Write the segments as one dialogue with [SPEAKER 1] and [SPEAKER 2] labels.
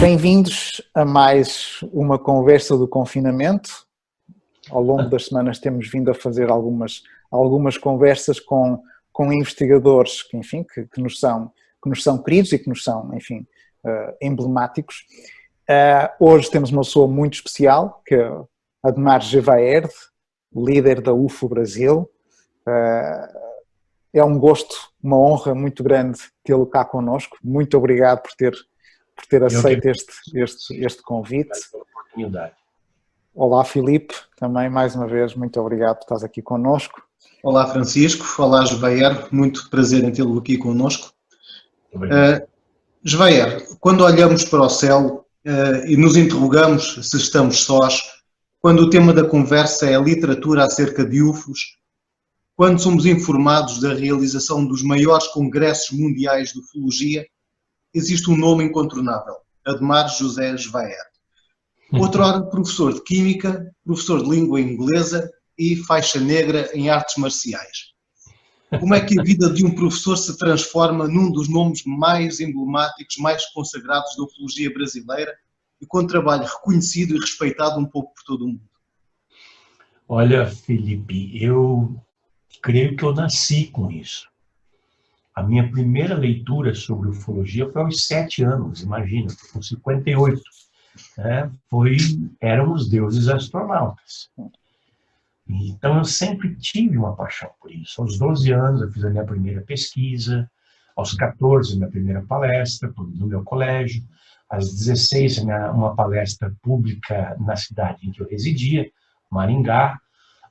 [SPEAKER 1] Bem-vindos a mais uma conversa do confinamento. Ao longo das semanas temos vindo a fazer algumas conversas com investigadores que, enfim, que nos são queridos e que nos são, enfim, emblemáticos. Hoje temos uma pessoa muito especial, que é Ademar Gevaerd, líder da UFO Brasil. É um gosto, uma honra muito grande tê-lo cá connosco. Muito obrigado por ter aceito este convite. Olá, Filipe, também mais uma vez, muito obrigado por estás aqui connosco.
[SPEAKER 2] Olá, Francisco. Olá, Gevaerd. Muito prazer em tê-lo aqui connosco. Gevaerd, quando olhamos para o céu e nos interrogamos se estamos sós, quando o tema da conversa é a literatura acerca de UFOs, quando somos informados da realização dos maiores congressos mundiais de ufologia, existe um nome incontornável, Ademar José Gevaerd. Outrora professor de Química, professor de Língua Inglesa e faixa negra em artes marciais. Como é que a vida de um professor se transforma num dos nomes mais emblemáticos, mais consagrados da ufologia brasileira e com trabalho reconhecido e respeitado um pouco por todo o mundo?
[SPEAKER 3] Olha, Felipe, eu creio que eu nasci com isso. A minha primeira leitura sobre ufologia foi aos 7 anos, imagina, com 58. Eram os deuses astronautas. Então eu sempre tive uma paixão por isso. Aos 12 anos eu fiz a minha primeira pesquisa, aos 14 a minha primeira palestra no meu colégio, aos 16 uma palestra pública na cidade em que eu residia, Maringá,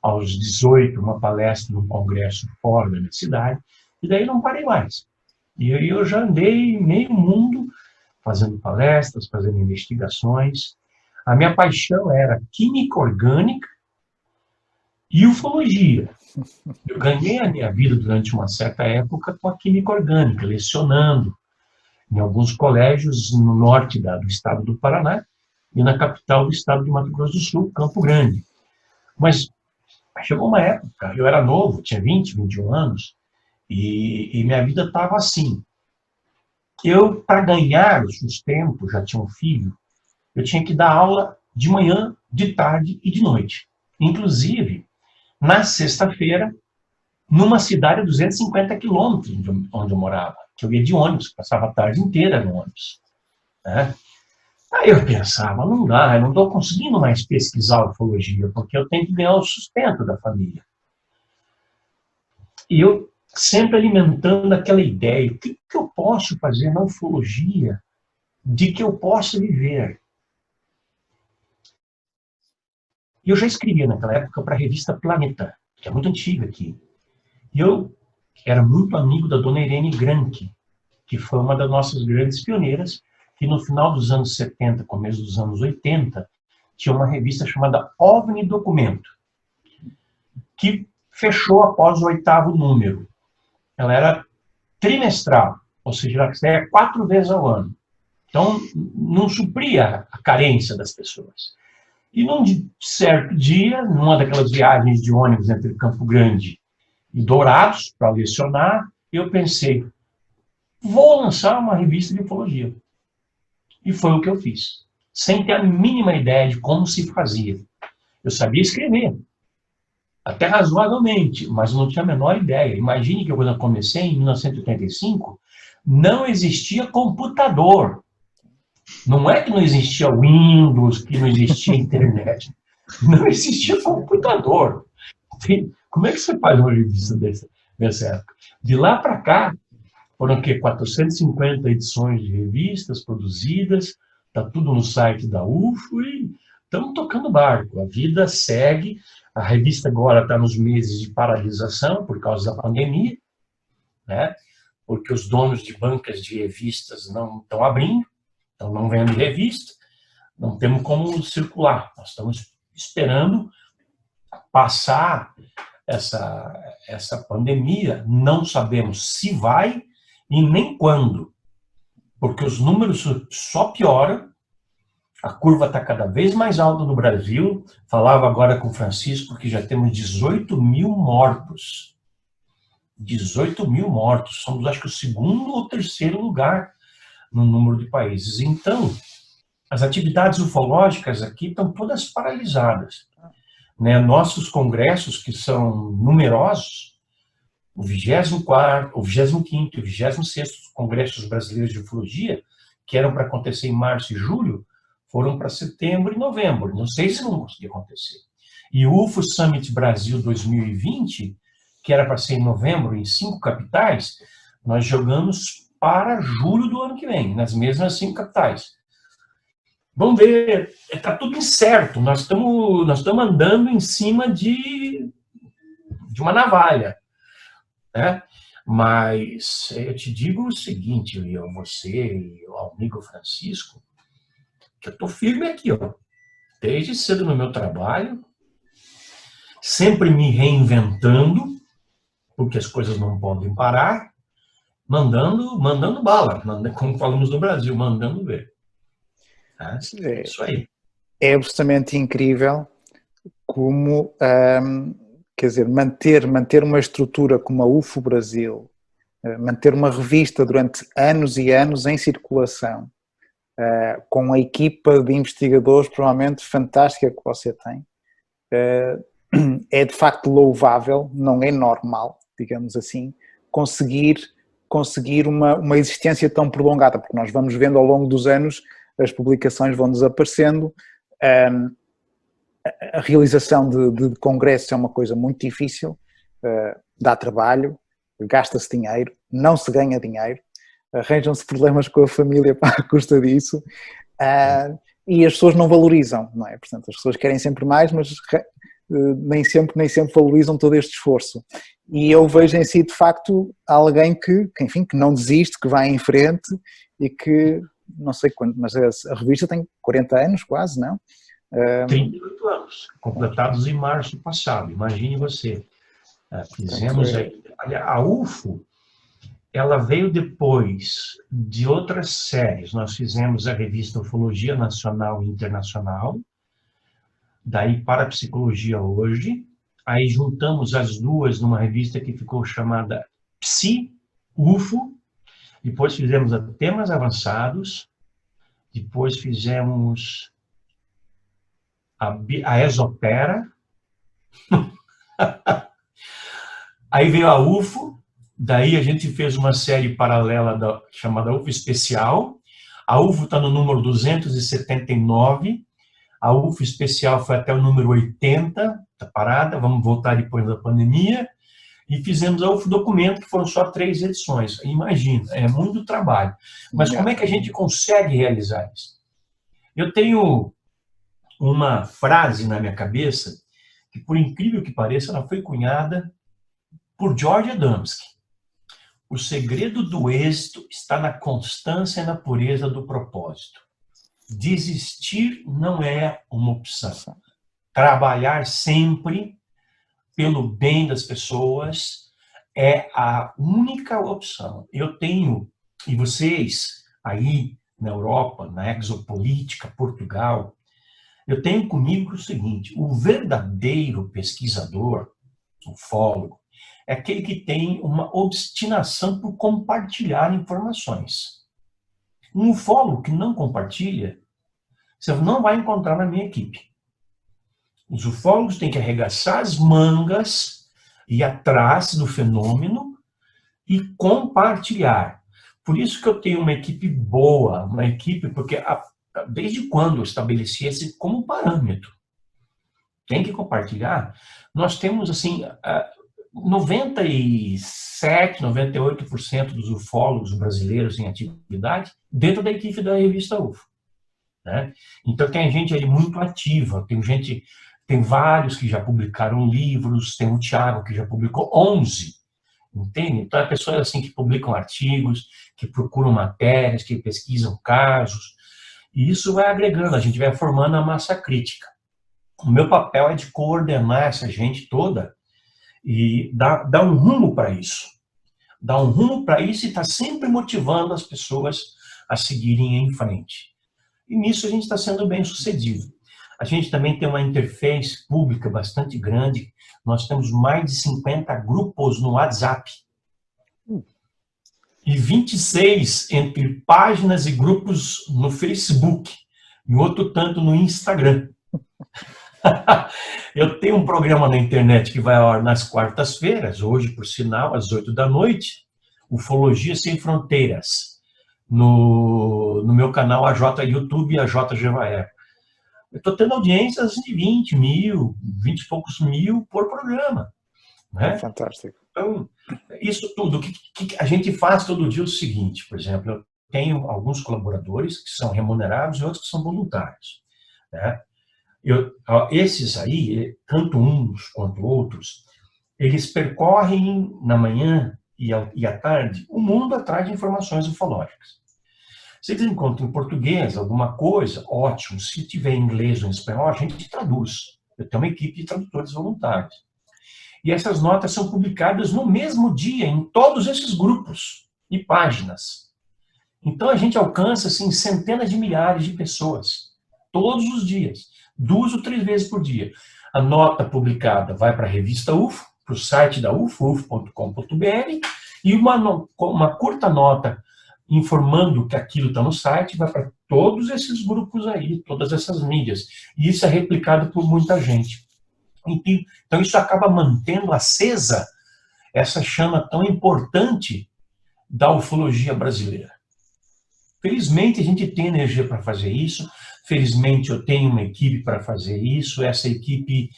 [SPEAKER 3] aos 18 uma palestra num congresso fora da minha cidade, e daí não parei mais. E aí eu já andei meio mundo fazendo palestras, fazendo investigações. A minha paixão era química orgânica e ufologia. Eu ganhei a minha vida durante uma certa época com a química orgânica, lecionando em alguns colégios no norte do estado do Paraná e na capital do estado de Mato Grosso do Sul, Campo Grande. Mas chegou uma época, eu era novo, tinha 20, 21 anos, e minha vida estava assim. Eu, para ganhar o sustento, já tinha um filho, eu tinha que dar aula de manhã, de tarde e de noite. Inclusive, na sexta-feira, numa cidade a 250 quilômetros de onde eu morava, que eu ia de ônibus, passava a tarde inteira no ônibus. Aí eu pensava, não dá, eu não estou conseguindo mais pesquisar ufologia, porque eu tenho que ganhar o sustento da família. E eu sempre alimentando aquela ideia, o que eu posso fazer na ufologia de que eu possa viver? E eu já escrevia naquela época para a revista Planeta, que é muito antiga aqui. E eu era muito amigo da dona Irene Granke, que foi uma das nossas grandes pioneiras, que no final dos anos 70, começo dos anos 80, tinha uma revista chamada OVNI Documento, que fechou após o 8º número. Ela era trimestral, ou seja, ela saía 4 vezes ao ano. Então, não supria a carência das pessoas. E num certo dia, numa daquelas viagens de ônibus entre Campo Grande e Dourados, para lecionar, eu pensei, vou lançar uma revista de ufologia. E foi o que eu fiz, sem ter a mínima ideia de como se fazia. Eu sabia escrever, até razoavelmente, mas eu não tinha a menor ideia. Imagine que quando eu comecei, em 1985, não existia computador. Não é que não existia Windows, que não existia internet. Não existia computador. Como é que você faz uma revista dessa época? De lá para cá, foram 450 edições de revistas produzidas, está tudo no site da UFO e estamos tocando barco. A vida segue. A revista agora está nos meses de paralisação por causa da pandemia, né? porque os donos de bancas de revistas não estão abrindo, então não vende revista, não temos como circular. Nós estamos esperando passar essa pandemia, não sabemos se vai e nem quando, porque os números só pioram, a curva está cada vez mais alta no Brasil. Falava agora com o Francisco que já temos 18 mil mortos. 18 mil mortos. Somos, acho que, o segundo ou terceiro lugar no número de países. Então, as atividades ufológicas aqui estão todas paralisadas. Né? Nossos congressos, que são numerosos, o 24º, o 25º e o 26º Congressos Brasileiros de Ufologia, que eram para acontecer em março e julho, foram para setembro e novembro. Não sei se vão conseguir acontecer. E o UFO Summit Brasil 2020, que era para ser em novembro, em 5 capitais, nós jogamos para julho do ano que vem, nas mesmas 5 capitais. Vamos ver, está tudo incerto. Nós estamos andando em cima de uma navalha. Né? Mas eu te digo o seguinte, você e o amigo Francisco, que eu estou firme aqui, ó, desde cedo no meu trabalho, sempre me reinventando, porque as coisas não podem parar, mandando bala, como falamos no Brasil, mandando ver. É isso aí.
[SPEAKER 1] É absolutamente incrível como, quer dizer, manter uma estrutura como a UFO Brasil, manter uma revista durante anos e anos em circulação, com a equipa de investigadores provavelmente fantástica que você tem, é de facto louvável, não é normal, digamos assim, conseguir uma existência tão prolongada, porque nós vamos vendo ao longo dos anos, as publicações vão desaparecendo, a realização de congressos é uma coisa muito difícil, dá trabalho, gasta-se dinheiro, não se ganha dinheiro, arranjam-se problemas com a família à custa disso, e as pessoas não valorizam, não é? Portanto, as pessoas querem sempre mais, mas nem sempre valorizam todo este esforço. E eu vejo em si, de facto, alguém que não desiste, que vai em frente e que, não sei quando, mas a revista tem 40 anos quase, não?
[SPEAKER 3] 38 anos, completados em março passado, imagine você. Fizemos aí. A UFO, ela veio depois de outras séries. Nós fizemos a revista Ufologia Nacional e Internacional, daí Parapsicologia Hoje, aí juntamos as duas numa revista que ficou chamada Psi-UFO, depois fizemos a Temas Avançados, depois fizemos a Exopera, aí veio a UFO, daí a gente fez uma série paralela chamada UFO Especial. A UFO está no número 279, a UFO Especial foi até o número 80, está parada, vamos voltar depois da pandemia, e fizemos a UFO Documento, que foram só 3 edições. Imagina, é muito trabalho. Mas como é que a gente consegue realizar isso? Eu tenho uma frase na minha cabeça, que por incrível que pareça, ela foi cunhada por George Adamski. O segredo do êxito está na constância e na pureza do propósito. Desistir não é uma opção. Trabalhar sempre pelo bem das pessoas é a única opção. Eu tenho, e vocês aí na Europa, na Exopolítica, Portugal, eu tenho comigo o seguinte: o verdadeiro pesquisador, ufólogo, é aquele que tem uma obstinação por compartilhar informações. Um ufólogo que não compartilha, você não vai encontrar na minha equipe. Os ufólogos têm que arregaçar as mangas, ir atrás do fenômeno e compartilhar. Por isso que eu tenho uma equipe boa, uma equipe, porque desde quando eu estabeleci esse como parâmetro, tem que compartilhar. Nós temos, assim, 97%, 98% dos ufólogos brasileiros em atividade dentro da equipe da revista UFO. Né? Então tem gente aí muito ativa, tem vários que já publicaram livros, tem o Thiago que já publicou 11 entende? Então, é pessoas assim que publicam artigos, que procuram matérias, que pesquisam casos, e isso vai agregando, a gente vai formando a massa crítica. O meu papel é de coordenar essa gente toda e dar um rumo para isso. Dar um rumo para isso e estar sempre motivando as pessoas a seguirem em frente. E nisso a gente está sendo bem sucedido. A gente também tem uma interface pública bastante grande. Nós temos mais de 50 grupos no WhatsApp. E 26 entre páginas e grupos no Facebook. E outro tanto no Instagram. Eu tenho um programa na internet que vai ao ar nas quartas-feiras, hoje, por sinal, às 8 da noite, Ufologia Sem Fronteiras, no meu canal AJ YouTube e AJ Jevaer. Eu estou tendo audiências de 20 mil, 20 e poucos mil por programa. Né?
[SPEAKER 1] Fantástico.
[SPEAKER 3] Então, isso tudo, o que a gente faz todo dia é o seguinte, por exemplo, eu tenho alguns colaboradores que são remunerados e outros que são voluntários. Né? Esses aí, tanto uns quanto outros, eles percorrem na manhã e à tarde o mundo atrás de informações ufológicas. Se eles encontram em português alguma coisa, ótimo. Se tiver em inglês ou em espanhol, a gente traduz. Eu tenho uma equipe de tradutores voluntários. E essas notas são publicadas no mesmo dia em todos esses grupos e páginas. Então a gente alcança assim, centenas de milhares de pessoas, todos os dias, 2 ou 3 vezes por dia. A nota publicada vai para a revista UFO, para o site da UFO, ufo.com.br, e uma curta nota informando que aquilo está no site vai para todos esses grupos aí, todas essas mídias. E isso é replicado por muita gente. Então isso acaba mantendo acesa essa chama tão importante da ufologia brasileira. Felizmente a gente tem energia para fazer isso, felizmente eu tenho uma equipe para fazer isso, essa equipe,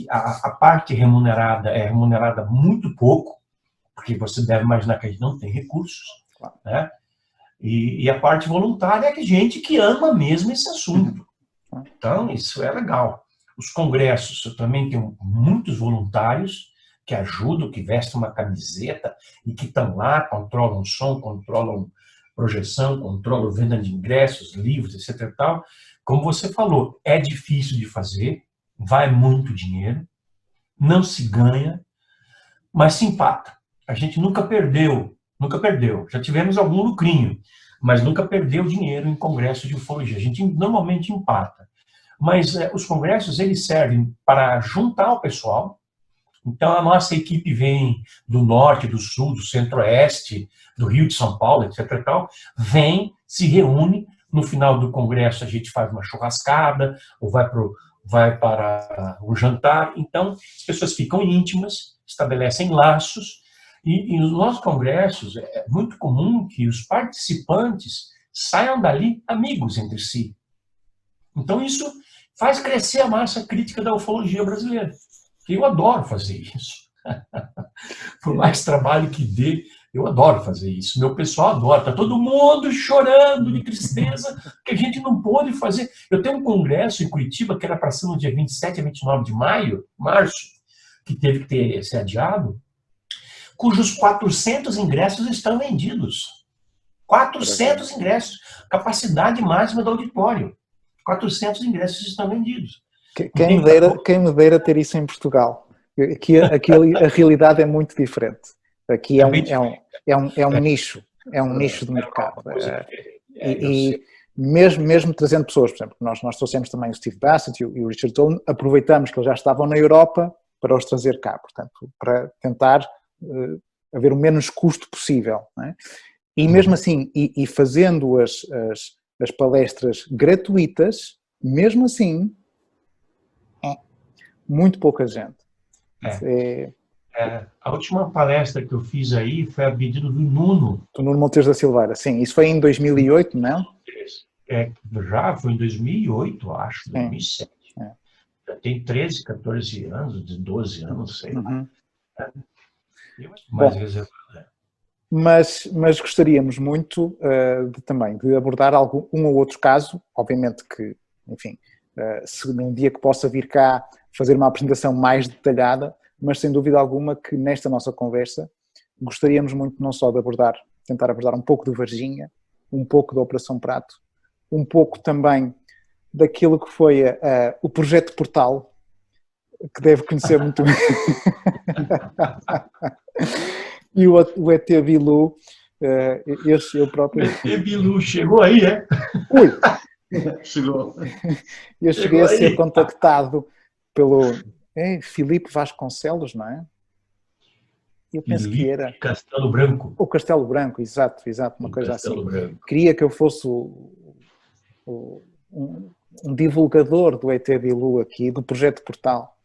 [SPEAKER 3] a parte remunerada é remunerada muito pouco, porque você deve imaginar que a gente não tem recursos, né? E a parte voluntária é gente que ama mesmo esse assunto. Então isso é legal. Os congressos, eu também tenho muitos voluntários que ajudam, que vestem uma camiseta e que estão lá, controlam som, controlam projeção, controlam venda de ingressos, livros, etc. e tal. Como você falou, é difícil de fazer, vai muito dinheiro, não se ganha, mas se empata. A gente nunca perdeu. Já tivemos algum lucrinho, mas nunca perdeu dinheiro em congresso de ufologia. A gente normalmente empata. Mas os congressos, eles servem para juntar o pessoal. Então, a nossa equipe vem do norte, do sul, do centro-oeste, do Rio de São Paulo, etc. e tal, vem, se reúne. No final do congresso, a gente faz uma churrascada, ou vai para um jantar. Então, as pessoas ficam íntimas, estabelecem laços. E nos nossos congressos, é muito comum que os participantes saiam dali amigos entre si. Então, isso faz crescer a massa crítica da ufologia brasileira. Eu adoro fazer isso. Por mais trabalho que dê, eu adoro fazer isso. Meu pessoal adora. Está todo mundo chorando de tristeza que a gente não pôde fazer. Eu tenho um congresso em Curitiba que era para ser no dia 27 a 29 de março, que teve que ser adiado, cujos 400 ingressos estão vendidos. 400 ingressos. Capacidade máxima do auditório. 400 ingressos estão vendidos.
[SPEAKER 1] Quem me dera ter isso em Portugal. Aqui a realidade é muito diferente. Aqui é um nicho. É um nicho de mercado. E mesmo trazendo pessoas, por exemplo, nós trouxemos também o Steve Bassett e o Richard Stone, aproveitamos que eles já estavam na Europa para os trazer cá, portanto, para tentar haver o menos custo possível. Não é? E mesmo assim, e fazendo as palestras gratuitas, mesmo assim, muito pouca gente.
[SPEAKER 3] A última palestra que eu fiz aí foi a pedido do Nuno.
[SPEAKER 1] Do Nuno Monteiro da Silveira, sim. Isso foi em 2008, não?
[SPEAKER 3] Já foi em 2008, acho, 2007. Já tem 13, 14 anos, 12 anos, sei lá. Mais reservado.
[SPEAKER 1] Mas gostaríamos muito também de abordar um ou outro caso, obviamente que, enfim, se num dia que possa vir cá fazer uma apresentação mais detalhada, mas sem dúvida alguma que nesta nossa conversa gostaríamos muito não só de tentar abordar um pouco do Varginha, um pouco da Operação Prato, um pouco também daquilo que foi o projeto Portal, que deve conhecer muito bem. E o ET Bilu, eu próprio...
[SPEAKER 3] O ET Bilu chegou aí, é?
[SPEAKER 1] Ui!
[SPEAKER 2] Chegou.
[SPEAKER 1] Eu cheguei a ser contactado pelo Filipe Vasconcelos, não é? Eu penso
[SPEAKER 3] Filipe
[SPEAKER 1] que era...
[SPEAKER 3] Castelo Branco.
[SPEAKER 1] O Castelo Branco, exato, uma coisa
[SPEAKER 3] Castelo
[SPEAKER 1] assim.
[SPEAKER 3] Branco.
[SPEAKER 1] Queria que eu fosse um divulgador do ET Bilu aqui, do projeto Portal.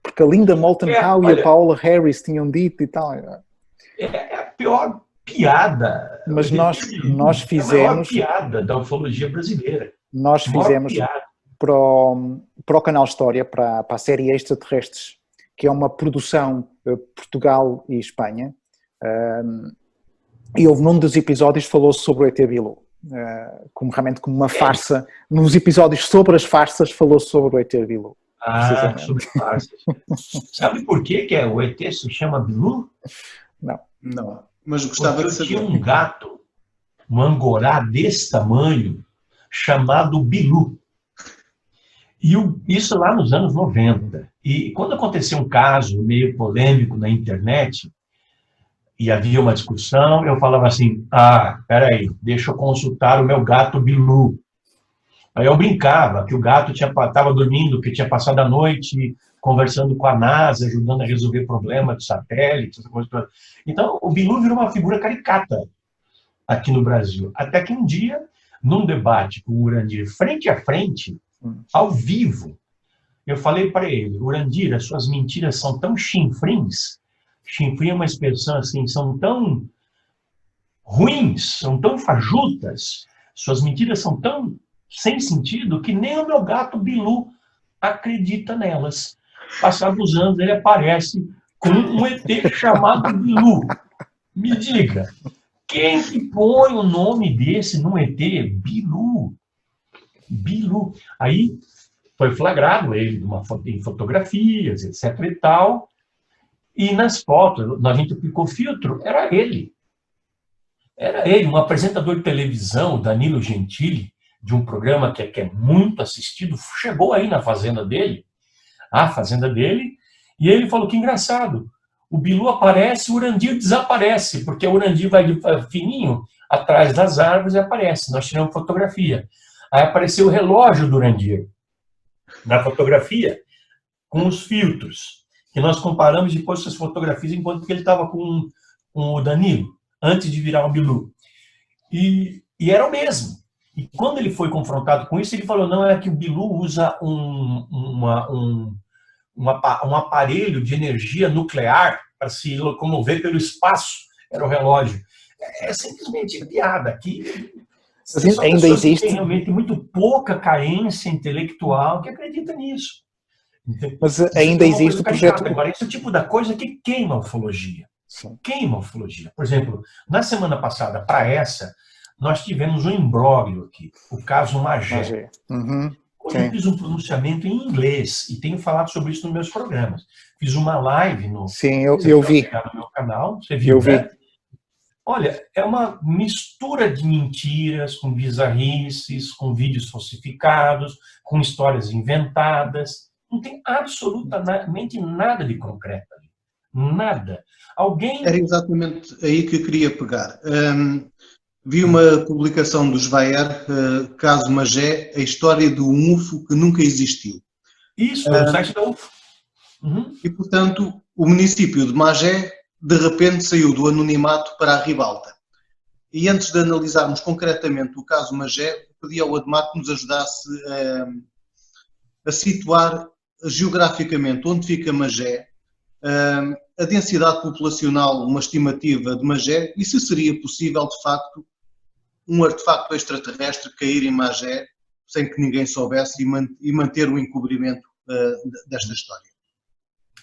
[SPEAKER 1] Porque a Linda Moulton Howe e a Paola Harris tinham dito e tal.
[SPEAKER 3] É a pior piada.
[SPEAKER 1] Mas nós fizemos...
[SPEAKER 3] É a maior piada da ufologia brasileira.
[SPEAKER 1] Nós fizemos para o canal História, para a série Extraterrestres, que é uma produção Portugal e Espanha, e houve num dos episódios falou-se sobre o ET Bilu, realmente como uma farsa. Nos episódios sobre as farsas falou-se sobre o ET Bilu.
[SPEAKER 3] Sobre farsas. Sabe por que o ET se chama Bilu?
[SPEAKER 2] Não, mas gostava de saber.
[SPEAKER 3] Tinha um gato, um angorá desse tamanho, chamado Bilu. E isso lá nos anos 90. E quando aconteceu um caso meio polêmico na internet, e havia uma discussão, eu falava assim, peraí, deixa eu consultar o meu gato Bilu. Aí eu brincava que o gato estava dormindo, que tinha passado a noite conversando com a NASA, ajudando a resolver problemas de satélites, essa coisa toda. Então, o Bilu virou uma figura caricata aqui no Brasil. Até que um dia, num debate com o Urandir, frente a frente, ao vivo, eu falei para ele, Urandir, as suas mentiras são tão chinfrins, chinfrim é uma expressão assim, são tão ruins, são tão fajutas, suas mentiras são tão sem sentido que nem o meu gato Bilu acredita nelas. Passados os anos, ele aparece com um ET chamado Bilu. Me diga, quem que põe o nome desse num ET? Bilu. Bilu. Aí foi flagrado ele em fotografias, etc e tal. E nas fotos, a gente aplicou filtro, era ele. Era ele, um apresentador de televisão, Danilo Gentili, de um programa que é muito assistido, chegou aí na fazenda dele, e ele falou que engraçado, o Bilu aparece, o Urandir desaparece, porque o Urandir vai fininho atrás das árvores e aparece. Nós tiramos fotografia. Aí apareceu o relógio do Urandir na fotografia, com os filtros, que nós comparamos depois essas fotografias enquanto que ele estava com o Danilo, antes de virar o Bilu. E era o mesmo. E quando ele foi confrontado com isso, ele falou, não, é que o Bilu usa um aparelho de energia nuclear para se locomover pelo espaço. Era o relógio. É simplesmente piada. Aqui
[SPEAKER 1] ainda existe.
[SPEAKER 3] Tem realmente muito pouca carência intelectual que acredita nisso.
[SPEAKER 1] Mas ainda existe o projeto...
[SPEAKER 3] Agora, esse é o tipo da coisa que queima a ufologia.
[SPEAKER 1] Sim.
[SPEAKER 3] Queima a ufologia. Por exemplo, na semana passada, para essa, nós tivemos um imbróglio aqui, o caso Magé. Hoje eu fiz um pronunciamento em inglês e tenho falado sobre isso nos meus programas. Fiz uma live no,
[SPEAKER 1] Sim, eu vi.
[SPEAKER 3] No meu canal, você viu, né? Olha, é uma mistura de mentiras, com bizarrices, com vídeos falsificados, com histórias inventadas. Não tem absolutamente nada de concreto ali. Nada.
[SPEAKER 2] Era exatamente aí que eu queria pegar. Vi uma publicação do Svaer, caso Magé, a história de um UFO que nunca existiu.
[SPEAKER 3] Isso, no site da UFO.
[SPEAKER 2] E, portanto, o município de Magé, de repente, saiu do anonimato para a ribalta. E antes de analisarmos concretamente o caso Magé, pedi ao Ademar que nos ajudasse a situar geograficamente onde fica Magé, a densidade populacional, uma estimativa de Magé, e se seria possível, de facto, um artefacto extraterrestre cair em Magé sem que ninguém soubesse e manter o encobrimento desta história.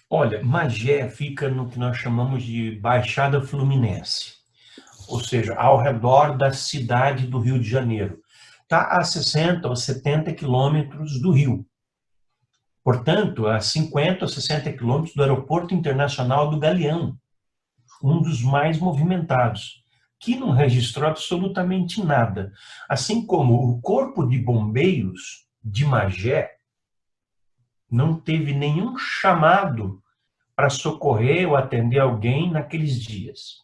[SPEAKER 3] Olha, Magé fica no que nós chamamos de Baixada Fluminense, ou seja, ao redor da cidade do Rio de Janeiro. Está a 60 ou 70 quilômetros do Rio. portanto, a 50 ou 60 quilômetros do Aeroporto Internacional do Galeão, um dos mais movimentados, que não registrou absolutamente nada. Assim como o Corpo de Bombeiros de Magé não teve nenhum chamado para socorrer ou atender alguém naqueles dias.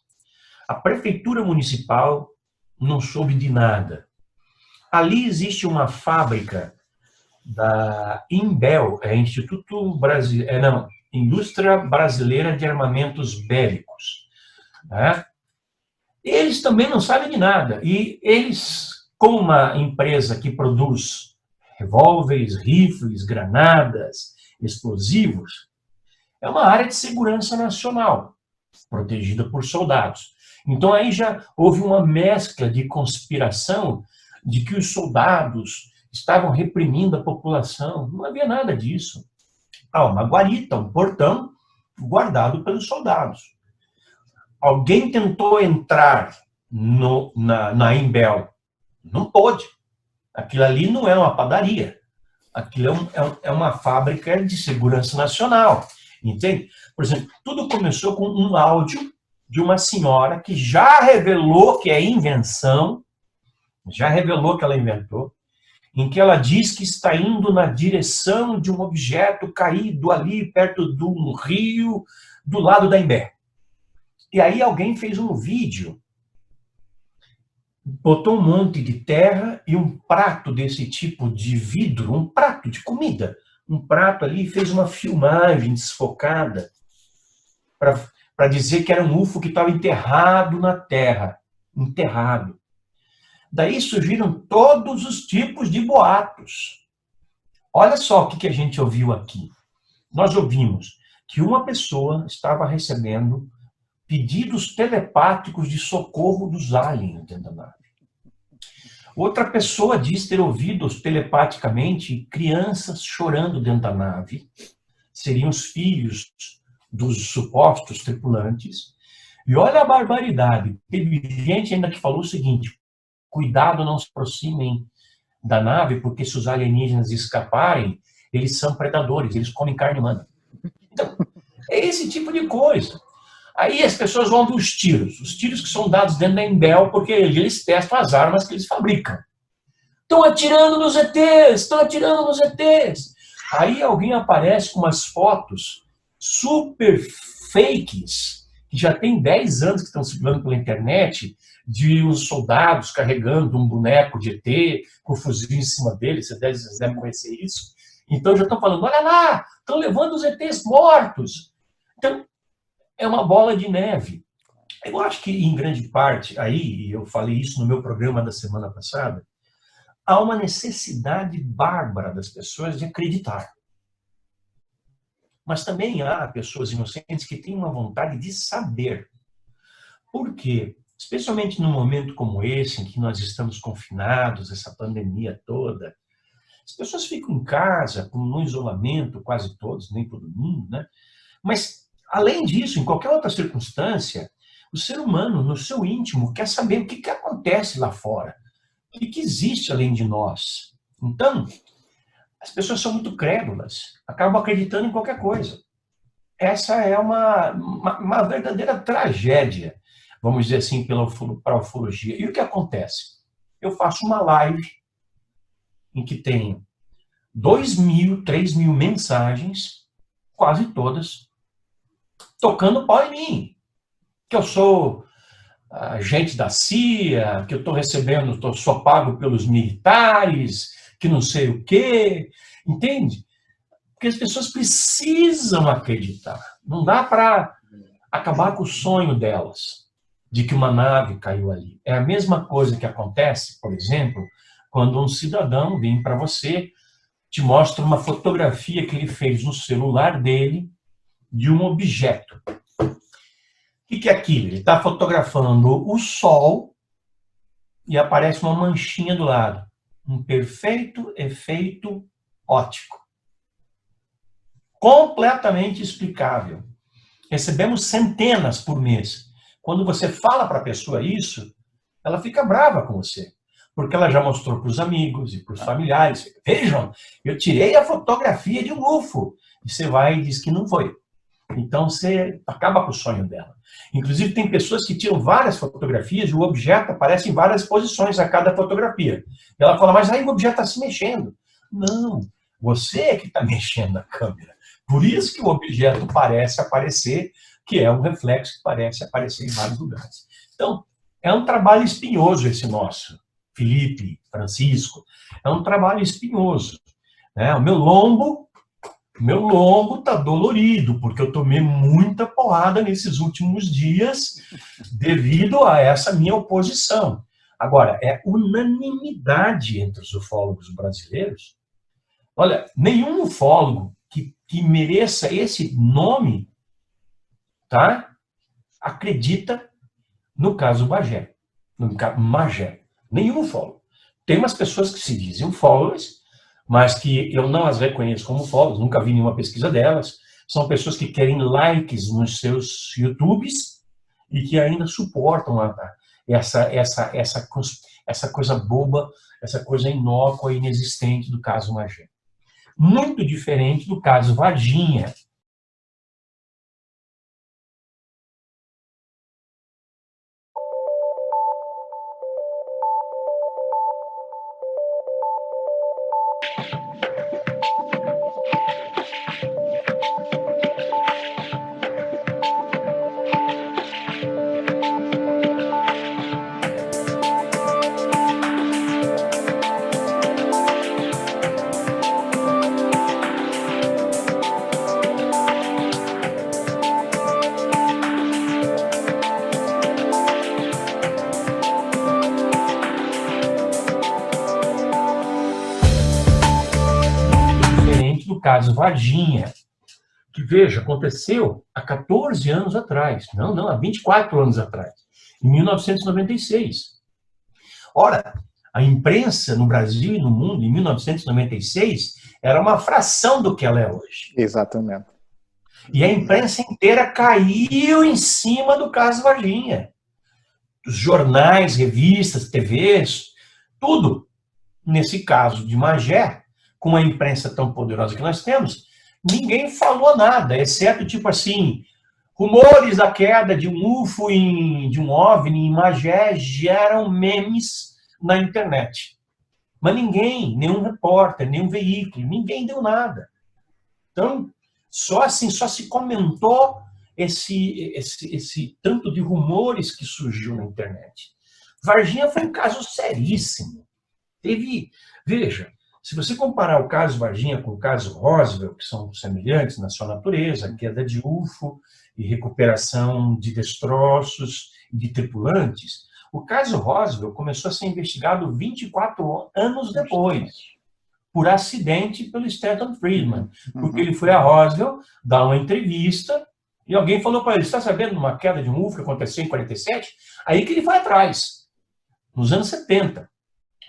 [SPEAKER 3] A Prefeitura Municipal não soube de nada. Ali existe uma fábrica da Imbel, Indústria Brasileira de Armamentos Bélicos, né? Eles também não sabem de nada. E eles, como uma empresa que produz revólveres, rifles, granadas, explosivos, é uma área de segurança nacional, protegida por soldados. Então aí já houve uma mescla de conspiração de que os soldados estavam reprimindo a população. Não havia nada disso. Há uma guarita, um portão guardado pelos soldados. Alguém tentou entrar na Imbel. Não pôde. Aquilo ali não é uma padaria. Aquilo é uma fábrica de segurança nacional. Entende? Por exemplo, tudo começou com um áudio de uma senhora que já revelou que é invenção, já revelou que ela inventou, em que ela diz que está indo na direção de um objeto caído ali perto do rio, do lado da Imbé. E aí alguém fez um vídeo, botou um monte de terra e um prato desse tipo de vidro, um prato de comida, um prato ali, fez uma filmagem desfocada para dizer que era um UFO que estava enterrado na terra, enterrado. Daí surgiram todos os tipos de boatos. Olha só o que a gente ouviu aqui. Nós ouvimos que uma pessoa estava recebendo pedidos telepáticos de socorro dos aliens dentro da nave. Outra pessoa diz ter ouvido telepaticamente crianças chorando dentro da nave. Seriam os filhos dos supostos tripulantes. E olha a barbaridade. Teve gente ainda que falou o seguinte: cuidado, não se aproximem da nave, porque se os alienígenas escaparem, eles são predadores, eles comem carne humana. Então, é esse tipo de coisa. Aí as pessoas vão ver os tiros que são dados dentro da Imbel, porque eles testam as armas que eles fabricam. Estão atirando nos ETs, estão atirando nos ETs. Aí alguém aparece com umas fotos super fakes, que já tem 10 anos que estão circulando pela internet, de uns soldados carregando um boneco de ET, com o fuzil em cima dele, vocês devem conhecer isso. Então já estão falando, olha lá, estão levando os ETs mortos. Então, é uma bola de neve. Eu acho que, em grande parte, aí, eu falei isso no meu programa da semana passada, há uma necessidade bárbara das pessoas de acreditar. Mas também há pessoas inocentes que têm uma vontade de saber. Por quê? Especialmente num momento como esse, em que nós estamos confinados, essa pandemia toda, as pessoas ficam em casa, no isolamento, quase todos, nem todo mundo, né? Mas, além disso, em qualquer outra circunstância, o ser humano, no seu íntimo, quer saber o que acontece lá fora, o que existe além de nós. Então, as pessoas são muito crédulas, acabam acreditando em qualquer coisa. Essa é uma verdadeira tragédia, vamos dizer assim, para a ufologia. E o que acontece? Eu faço uma live em que tem 2.000, 3.000 mensagens, quase todas, tocando pau em mim. Que eu sou agente da CIA, que eu estou recebendo, sou pago pelos militares, que não sei o quê. Entende? Porque as pessoas precisam acreditar. Não dá para acabar com o sonho delas de que uma nave caiu ali. É a mesma coisa que acontece, por exemplo, quando um cidadão vem para você, te mostra uma fotografia que ele fez no celular dele de um objeto. O que é aquilo? Ele está fotografando o Sol e aparece uma manchinha do lado. Um perfeito efeito óptico. Completamente explicável. Recebemos centenas por mês. Quando você fala para a pessoa isso, ela fica brava com você. porque ela já mostrou para os amigos e para os familiares. Vejam, eu tirei a fotografia de um UFO. E você vai e diz que não foi. Então você acaba com o sonho dela. Inclusive tem pessoas que tiram várias fotografias e o objeto aparece em várias posições a cada fotografia. E ela fala, mas aí o objeto está se mexendo. Não, você é que está mexendo a câmera. Por isso que o objeto parece aparecer, que é um reflexo que parece aparecer em vários lugares. Então, é um trabalho espinhoso esse nosso, Felipe, Francisco. É um trabalho espinhoso. Né? O meu lombo está dolorido, porque eu tomei muita porrada nesses últimos dias devido a essa minha oposição. Agora, é unanimidade entre os ufólogos brasileiros. Olha, nenhum ufólogo que mereça esse nome, tá? Acredita no caso Magé. No caso Magé. Nenhum ufólogo. Tem umas pessoas que se dizem ufólogos, mas que eu não as reconheço como ufólogos, nunca vi nenhuma pesquisa delas. São pessoas que querem likes nos seus YouTubes e que ainda suportam essa coisa boba, essa coisa inócua e inexistente do caso Magé. Muito diferente do caso Varginha. Caso Varginha, que, veja, aconteceu há 14 anos atrás, não, há 24 anos atrás, em 1996. Ora, a imprensa no Brasil e no mundo, em 1996, era uma fração do que ela é hoje.
[SPEAKER 1] Exatamente.
[SPEAKER 3] E a imprensa inteira caiu em cima do caso Varginha. Os jornais, revistas, TVs, tudo. Nesse caso de Magé, com a imprensa tão poderosa que nós temos, ninguém falou nada, exceto, tipo assim, rumores da queda de um UFO, de um OVNI em Magé geram memes na internet. Mas ninguém, nenhum repórter, nenhum veículo, ninguém deu nada. Então, só se comentou esse tanto de rumores que surgiu na internet. Varginha foi um caso seríssimo. Veja, se você comparar o caso Varginha com o caso Roswell, que são semelhantes na sua natureza, queda de UFO e recuperação de destroços e de tripulantes, o caso Roswell começou a ser investigado 24 anos depois, por acidente pelo Stanton Friedman, porque ele foi a Roswell dar uma entrevista e alguém falou para ele, está sabendo de uma queda de um UFO que aconteceu em 47? Aí que ele foi atrás, nos anos 70.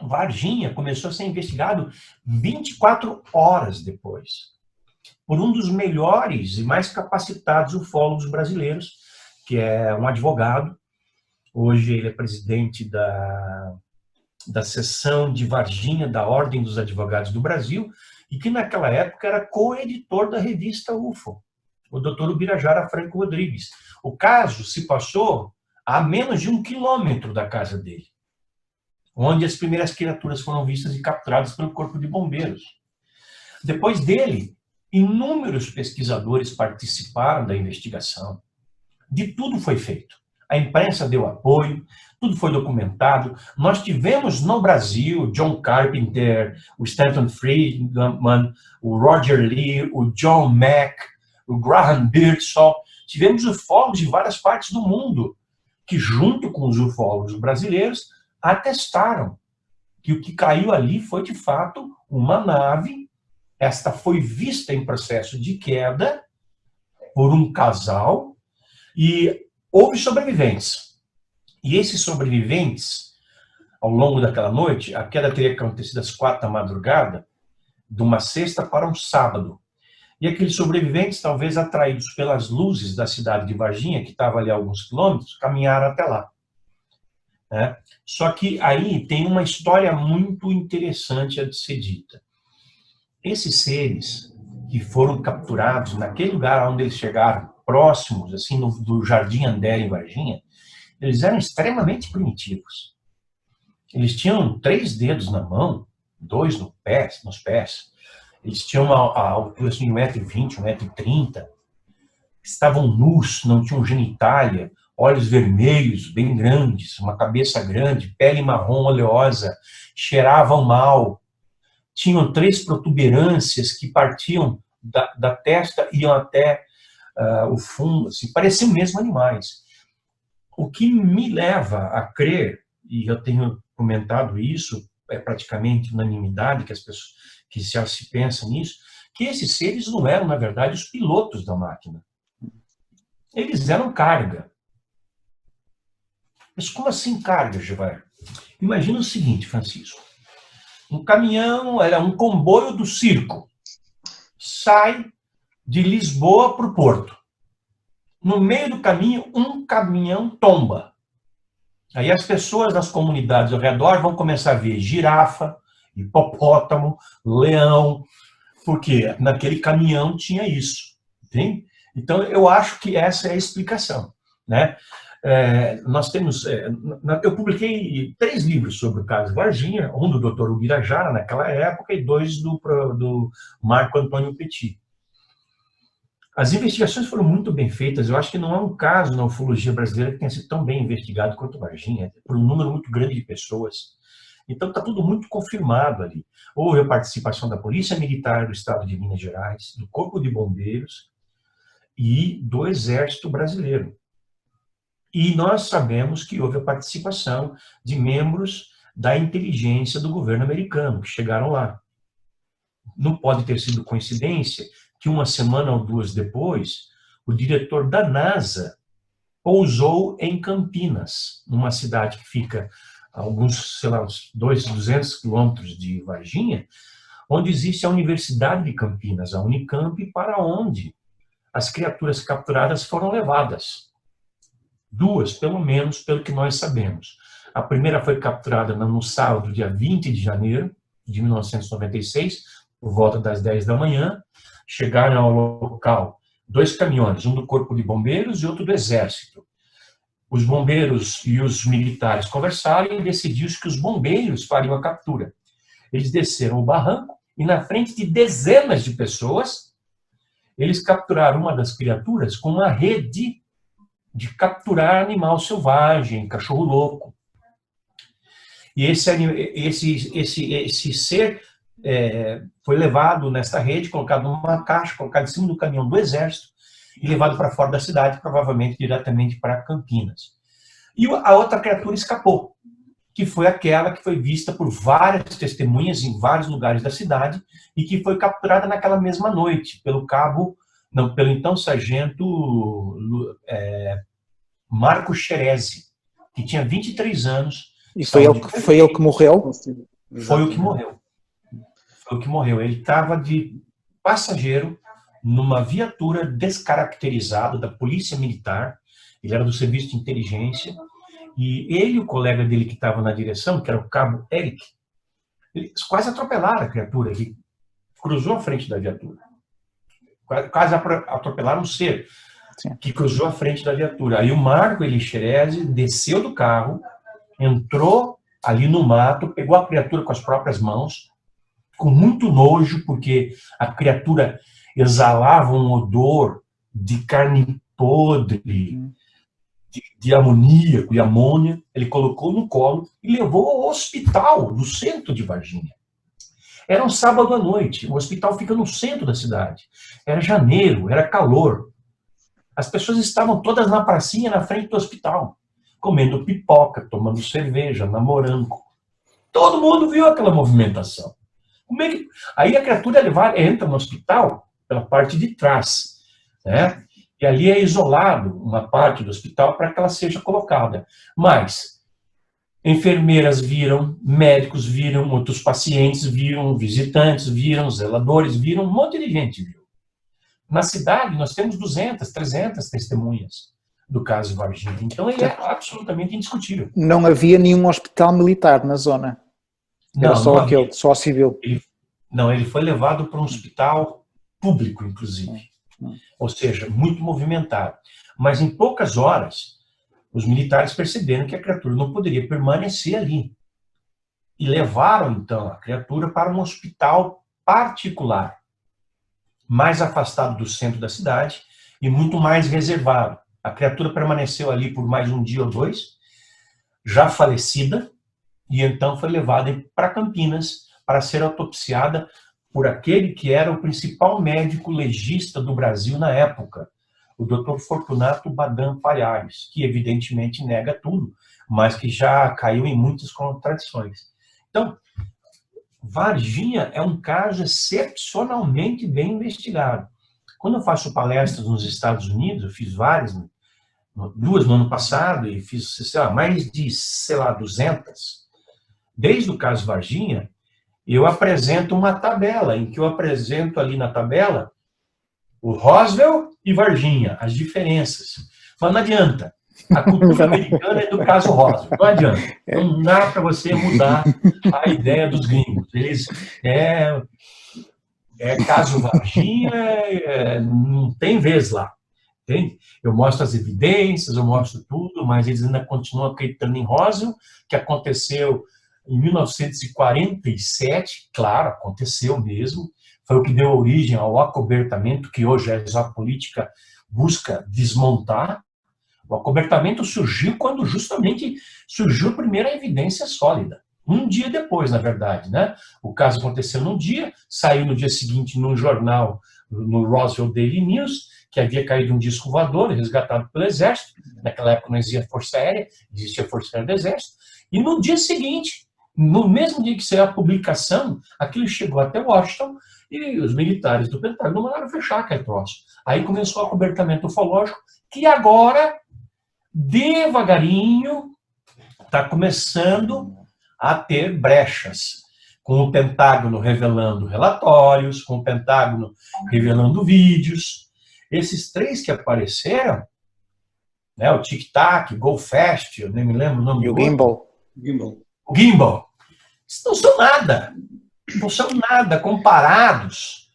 [SPEAKER 3] Varginha começou a ser investigado 24 horas depois, por um dos melhores e mais capacitados ufólogos brasileiros, que é um advogado. Hoje ele é presidente da seção de Varginha da Ordem dos Advogados do Brasil, e que naquela época era co-editor da revista UFO, o Dr. Ubirajara Franco Rodrigues. O caso se passou a menos de 1 quilômetro da casa dele, onde as primeiras criaturas foram vistas e capturadas pelo Corpo de Bombeiros. Depois dele, inúmeros pesquisadores participaram da investigação. De tudo foi feito. A imprensa deu apoio, tudo foi documentado. Nós tivemos no Brasil John Carpenter, o Stanton Friedman, o Roger Lee, o John Mack, o Graham Birdsall. Tivemos ufólogos de várias partes do mundo que, junto com os ufólogos brasileiros, atestaram que o que caiu ali foi, de fato, uma nave. Esta foi vista em processo de queda por um casal e houve sobreviventes. E esses sobreviventes, ao longo daquela noite, a queda teria acontecido às 4 da madrugada, de uma sexta para um sábado. E aqueles sobreviventes, talvez atraídos pelas luzes da cidade de Varginha, que estava ali a alguns quilômetros, caminharam até lá. né? Só que aí tem uma história muito interessante a de ser dita. Esses seres que foram capturados naquele lugar onde eles chegaram, próximos, assim, do Jardim André em Varginha, eles eram extremamente primitivos. Eles tinham 3 dedos na mão, 2 nos pés. Eles tinham a altura assim, de 1,20 m, 1,30 m. Estavam nus, não tinham genitália, olhos vermelhos, bem grandes, uma cabeça grande, pele marrom oleosa, cheiravam mal. Tinham 3 protuberâncias que partiam da testa e iam até o fundo, assim, pareciam mesmo animais. O que me leva a crer, e eu tenho comentado isso, é praticamente unanimidade que as pessoas que já se pensa nisso, que esses seres não eram, na verdade, os pilotos da máquina. Eles eram carga. Mas como assim carga, Givair? Imagina o seguinte, Francisco. Um caminhão, era um comboio do circo. Sai de Lisboa para o Porto. No meio do caminho, um caminhão tomba. Aí as pessoas das comunidades ao redor vão começar a ver girafa, hipopótamo, leão, porque naquele caminhão tinha isso. Entende? Então, eu acho que essa é a explicação, né? Nós temos... eu publiquei 3 livros sobre o caso Varginha, um do Dr. Ubirajara, naquela época, e 2 do Marco Antônio Petit. As investigações foram muito bem feitas. Eu acho que não há um caso na ufologia brasileira que tenha sido tão bem investigado quanto Varginha, por um número muito grande de pessoas. Então, está tudo muito confirmado ali. Houve a participação da Polícia Militar do Estado de Minas Gerais, do Corpo de Bombeiros e do Exército Brasileiro. E nós sabemos que houve a participação de membros da inteligência do governo americano, que chegaram lá. Não pode ter sido coincidência que 1 semana ou 2 depois, o diretor da NASA pousou em Campinas, numa cidade que fica a alguns, sei lá, uns 200 quilômetros de Varginha, onde existe a Universidade de Campinas, a Unicamp, para onde as criaturas capturadas foram levadas. 2, pelo menos, pelo que nós sabemos. A primeira foi capturada no sábado, dia 20 de janeiro de 1996, por volta das 10 da manhã. Chegaram ao local 2 caminhões, um do Corpo de Bombeiros e outro do Exército. Os bombeiros e os militares conversaram e decidiu-se que os bombeiros fariam a captura. Eles desceram o barranco e, na frente de dezenas de pessoas, eles capturaram uma das criaturas com uma rede de capturar animal selvagem, cachorro louco. E esse ser foi levado nesta rede, colocado numa caixa, colocado em cima do caminhão do Exército e levado para fora da cidade, provavelmente diretamente para Campinas. E a outra criatura escapou, que foi aquela que foi vista por várias testemunhas em vários lugares da cidade e que foi capturada naquela mesma noite pelo então sargento Marco Xerezi, que tinha 23 anos.
[SPEAKER 1] E foi ele que morreu?
[SPEAKER 3] Foi o que morreu. Foi o que morreu. Ele estava de passageiro numa viatura descaracterizada da Polícia Militar. Ele era do Serviço de Inteligência. E ele e o colega dele que estava na direção, que era o cabo Eric, eles quase atropelaram a criatura. Ele cruzou a frente da viatura. Quase atropelaram um ser que cruzou a frente da viatura. Aí o Marco Xerezi desceu do carro, entrou ali no mato, pegou a criatura com as próprias mãos, com muito nojo, porque a criatura exalava um odor de carne podre, de amoníaco, de amônia. Ele colocou no colo e levou ao hospital do centro de Varginha. Era um sábado à noite, o hospital fica no centro da cidade. Era janeiro, era calor. As pessoas estavam todas na pracinha, na frente do hospital, comendo pipoca, tomando cerveja, namorando. Todo mundo viu aquela movimentação. Aí a criatura entra no hospital pela parte de trás, né? E ali é isolado uma parte do hospital para que ela seja colocada. Mas enfermeiras viram, médicos viram, outros pacientes viram, visitantes viram, zeladores viram, um monte de gente viu. Na cidade nós temos 200, 300 testemunhas. do caso Varginha. Então ele é absolutamente indiscutível.
[SPEAKER 1] Não havia nenhum hospital militar na zona. Era só aquele, só civil.
[SPEAKER 3] Ele foi levado para um hospital público, inclusive. Ou seja, muito movimentado. Mas em poucas horas, os militares perceberam que a criatura não poderia permanecer ali. E levaram, então, a criatura para um hospital particular, mais afastado do centro da cidade e muito mais reservado. A criatura permaneceu ali por mais um dia ou dois, já falecida, e então foi levada para Campinas para ser autopsiada por aquele que era o principal médico legista do Brasil na época, o Dr. Fortunato Badam Palhares, que evidentemente nega tudo, mas que já caiu em muitas contradições. Então, Varginha é um caso excepcionalmente bem investigado. Quando eu faço palestras nos Estados Unidos, eu fiz várias, duas no ano passado, e fiz, sei lá, mais de, 200. Desde o caso Varginha, eu apresento uma tabela, em que eu apresento ali na tabela o Roswell e Varginha, as diferenças. Mas não adianta. A cultura americana é do caso Roswell. Não adianta. Não dá para você mudar a ideia dos gringos. Eles caso Varginha, não tem vez lá. Entende? Eu mostro as evidências, eu mostro tudo, mas eles ainda continuam acreditando em Roswell, que aconteceu em 1947, claro, aconteceu mesmo, foi o que deu origem ao acobertamento, que hoje a exopolítica busca desmontar. O acobertamento surgiu quando justamente surgiu a primeira evidência sólida. Um dia depois, na verdade, né? O caso aconteceu num dia, saiu no dia seguinte num jornal, no Roswell Daily News, que havia caído um disco voador resgatado pelo Exército. Naquela época não existia Força Aérea, existia Força Aérea do Exército. E no dia seguinte, no mesmo dia que saiu a publicação, aquilo chegou até Washington e os militares do Pentágono mandaram fechar aquele troço. Aí começou o acobertamento ufológico, que agora, devagarinho, está começando a ter brechas, com o Pentágono revelando relatórios, com o Pentágono revelando vídeos. Esses três que apareceram, né, o Tic Tac, Go Fast, eu nem me lembro o nome do
[SPEAKER 1] Gimbal.
[SPEAKER 3] O Gimbal. Isso não são nada. Não são nada comparados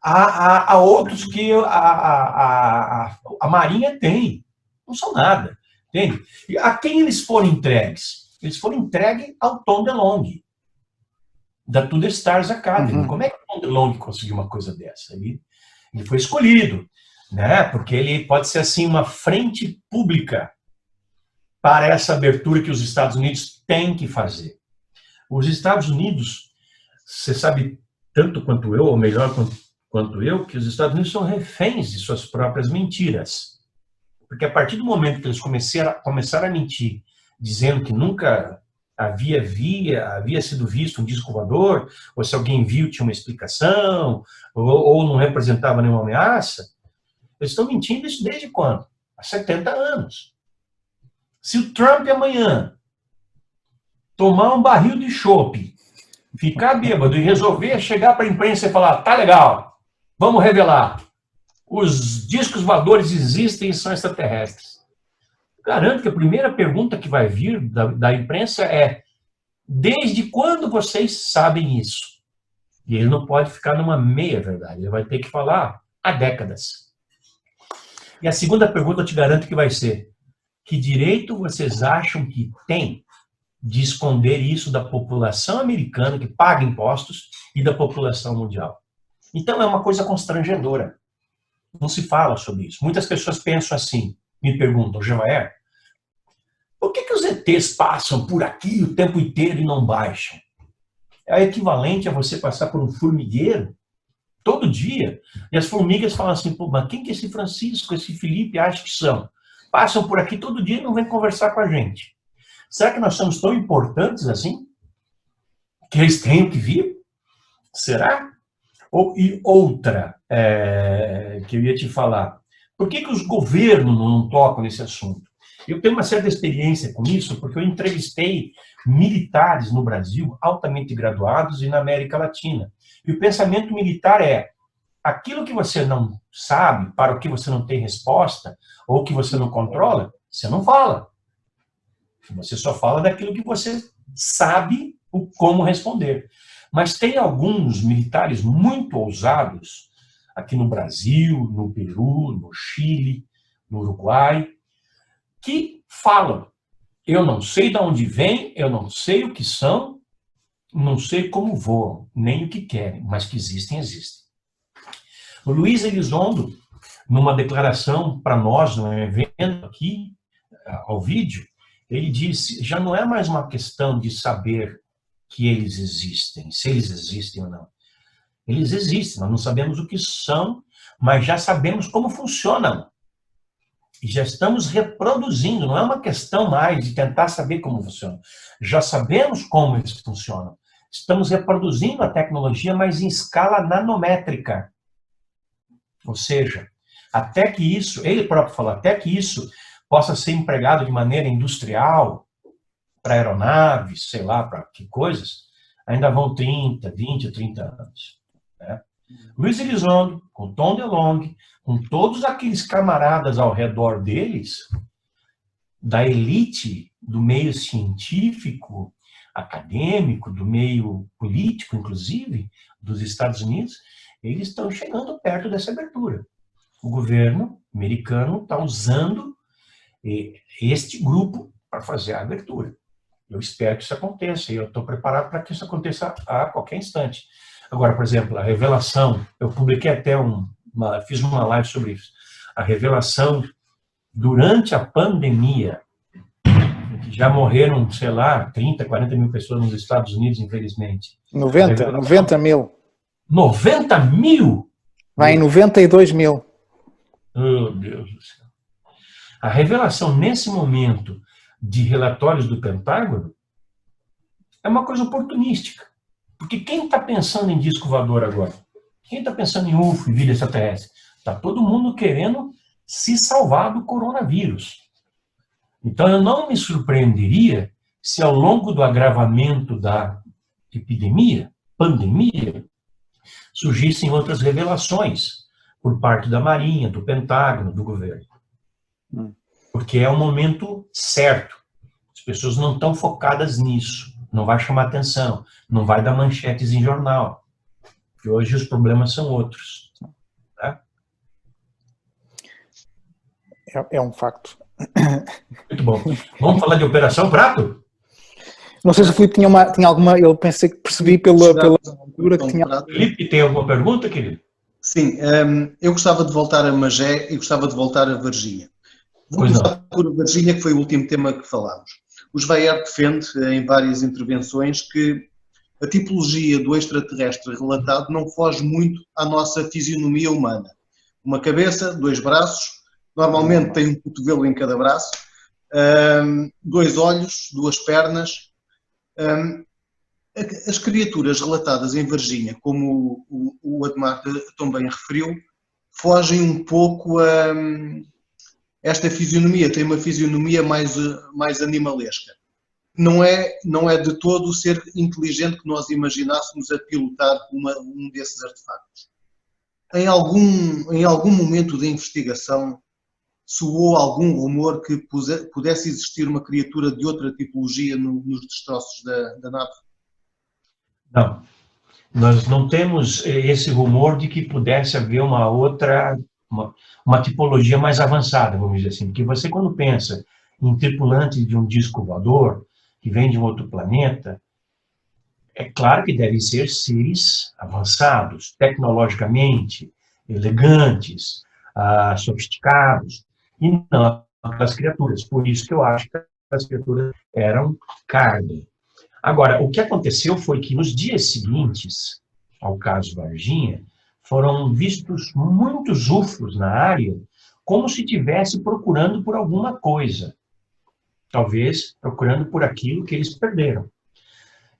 [SPEAKER 3] a outros que a Marinha tem. Não são nada. Entende? E a quem eles foram entregues? Eles foram entregues ao Tom DeLonge, da Tudor Stars Academy. Como é que o Tom DeLonge conseguiu uma coisa dessa? Ele foi escolhido, né? Porque ele pode ser assim uma frente pública para essa abertura que os Estados Unidos têm que fazer. Os Estados Unidos, você sabe tanto quanto eu, ou melhor quanto eu, que os Estados Unidos são reféns de suas próprias mentiras. Porque a partir do momento que eles começaram a mentir, dizendo que nunca havia sido visto um disco voador, ou se alguém viu tinha uma explicação, ou não representava nenhuma ameaça, eles estão mentindo isso desde quando? Há 70 anos. Se o Trump amanhã tomar um barril de chope, ficar bêbado e resolver chegar para a imprensa e falar, tá legal, vamos revelar, os discos voadores existem e são extraterrestres. Garanto que a primeira pergunta que vai vir da imprensa é, desde quando vocês sabem isso? E ele não pode ficar numa meia-verdade, ele vai ter que falar há décadas. E a segunda pergunta eu te garanto que vai ser, que direito vocês acham que tem de esconder isso da população americana que paga impostos e da população mundial? Então é uma coisa constrangedora. Não se fala sobre isso. Muitas pessoas pensam assim, me perguntam, Jevaer, por que os ETs passam por aqui o tempo inteiro e não baixam? É equivalente a você passar por um formigueiro todo dia, e as formigas falam assim, pô, mas quem que esse Francisco, esse Felipe acha que são? Passam por aqui todo dia e não vêm conversar com a gente. Será que nós somos tão importantes assim? Que eles tenham que vir? Será? E outra que eu ia te falar. Por que os governos não tocam nesse assunto? Eu tenho uma certa experiência com isso, porque eu entrevistei militares no Brasil, altamente graduados, e na América Latina. E o pensamento militar é, aquilo que você não sabe, para o que você não tem resposta, ou que você não controla, você não fala. Você só fala daquilo que você sabe como responder. Mas tem alguns militares muito ousados, aqui no Brasil, no Peru, no Chile, no Uruguai, que falam: eu não sei de onde vêm, eu não sei o que são, não sei como voam, nem o que querem, mas que existem, existem. O Luiz Elizondo, numa declaração para nós, num evento aqui, ao vídeo, ele disse: já não é mais uma questão de saber que eles existem, se eles existem ou não. Eles existem, nós não sabemos o que são, mas já sabemos como funcionam. E já estamos reproduzindo, não é uma questão mais de tentar saber como funciona. Já sabemos como eles funcionam. Estamos reproduzindo a tecnologia, mas em escala nanométrica. Ou seja, até que isso, ele próprio falou, até que isso possa ser empregado de maneira industrial, para aeronaves, sei lá, para que coisas, ainda vão 20 ou 30 anos. Né? Luiz Elizondo, com Tom DeLonge, com todos aqueles camaradas ao redor deles, da elite do meio científico, acadêmico, do meio político, inclusive, dos Estados Unidos, eles estão chegando perto dessa abertura. O governo americano está usando este grupo para fazer a abertura. Eu espero que isso aconteça, e eu estou preparado para que isso aconteça a qualquer instante. Agora, por exemplo, a revelação, eu publiquei até fiz uma live sobre isso, a revelação durante a pandemia, já morreram, sei lá, 30, 40 mil pessoas nos Estados Unidos, infelizmente.
[SPEAKER 1] 90 mil.
[SPEAKER 3] 90 mil?
[SPEAKER 1] Vai em 92 mil.
[SPEAKER 3] Oh, Deus do céu. A revelação, nesse momento, de relatórios do Pentágono, é uma coisa oportunística. Porque quem está pensando em disco voador agora? Quem está pensando em UFO e vida extraterrestre? Está todo mundo querendo se salvar do coronavírus. Então, eu não me surpreenderia se, ao longo do agravamento da pandemia, surgissem outras revelações por parte da Marinha, do Pentágono, do governo. Porque é o momento certo. As pessoas não estão focadas nisso. Não vai chamar atenção. Não vai dar manchetes em jornal. Porque hoje os problemas são outros. Tá?
[SPEAKER 1] É um facto.
[SPEAKER 3] Muito bom. Vamos falar de Operação Prato?
[SPEAKER 1] Não sei se o Filipe tinha alguma... Eu pensei que percebi pela altura que tinha...
[SPEAKER 3] Filipe, tem alguma pergunta, querido?
[SPEAKER 2] Sim, eu gostava de voltar a Magé e gostava de voltar a Varginha. Vou começar por Varginha, que foi o último tema que falámos. O Sveyer defende, em várias intervenções, que a tipologia do extraterrestre relatado não foge muito à nossa fisionomia humana. Uma cabeça, 2 braços, normalmente tem um cotovelo em cada braço, 2 olhos, 2 pernas. As criaturas relatadas em Varginha, como o Admar também referiu, fogem um pouco a esta fisionomia, tem uma fisionomia mais animalesca. Não é de todo o ser inteligente que nós imaginássemos a pilotar um desses artefactos. Em algum momento da investigação, soou algum rumor que pudesse existir uma criatura de outra tipologia nos destroços da nave?
[SPEAKER 3] Não. Nós não temos esse rumor de que pudesse haver uma tipologia mais avançada, vamos dizer assim. Porque você, quando pensa em tripulante de um disco voador, que vem de um outro planeta, é claro que devem ser seres avançados, tecnologicamente, elegantes, sofisticados, e não as criaturas. Por isso que eu acho que as criaturas eram carne. Agora, o que aconteceu foi que nos dias seguintes ao caso Varginha, foram vistos muitos UFOs na área, como se estivesse procurando por alguma coisa. Talvez procurando por aquilo que eles perderam.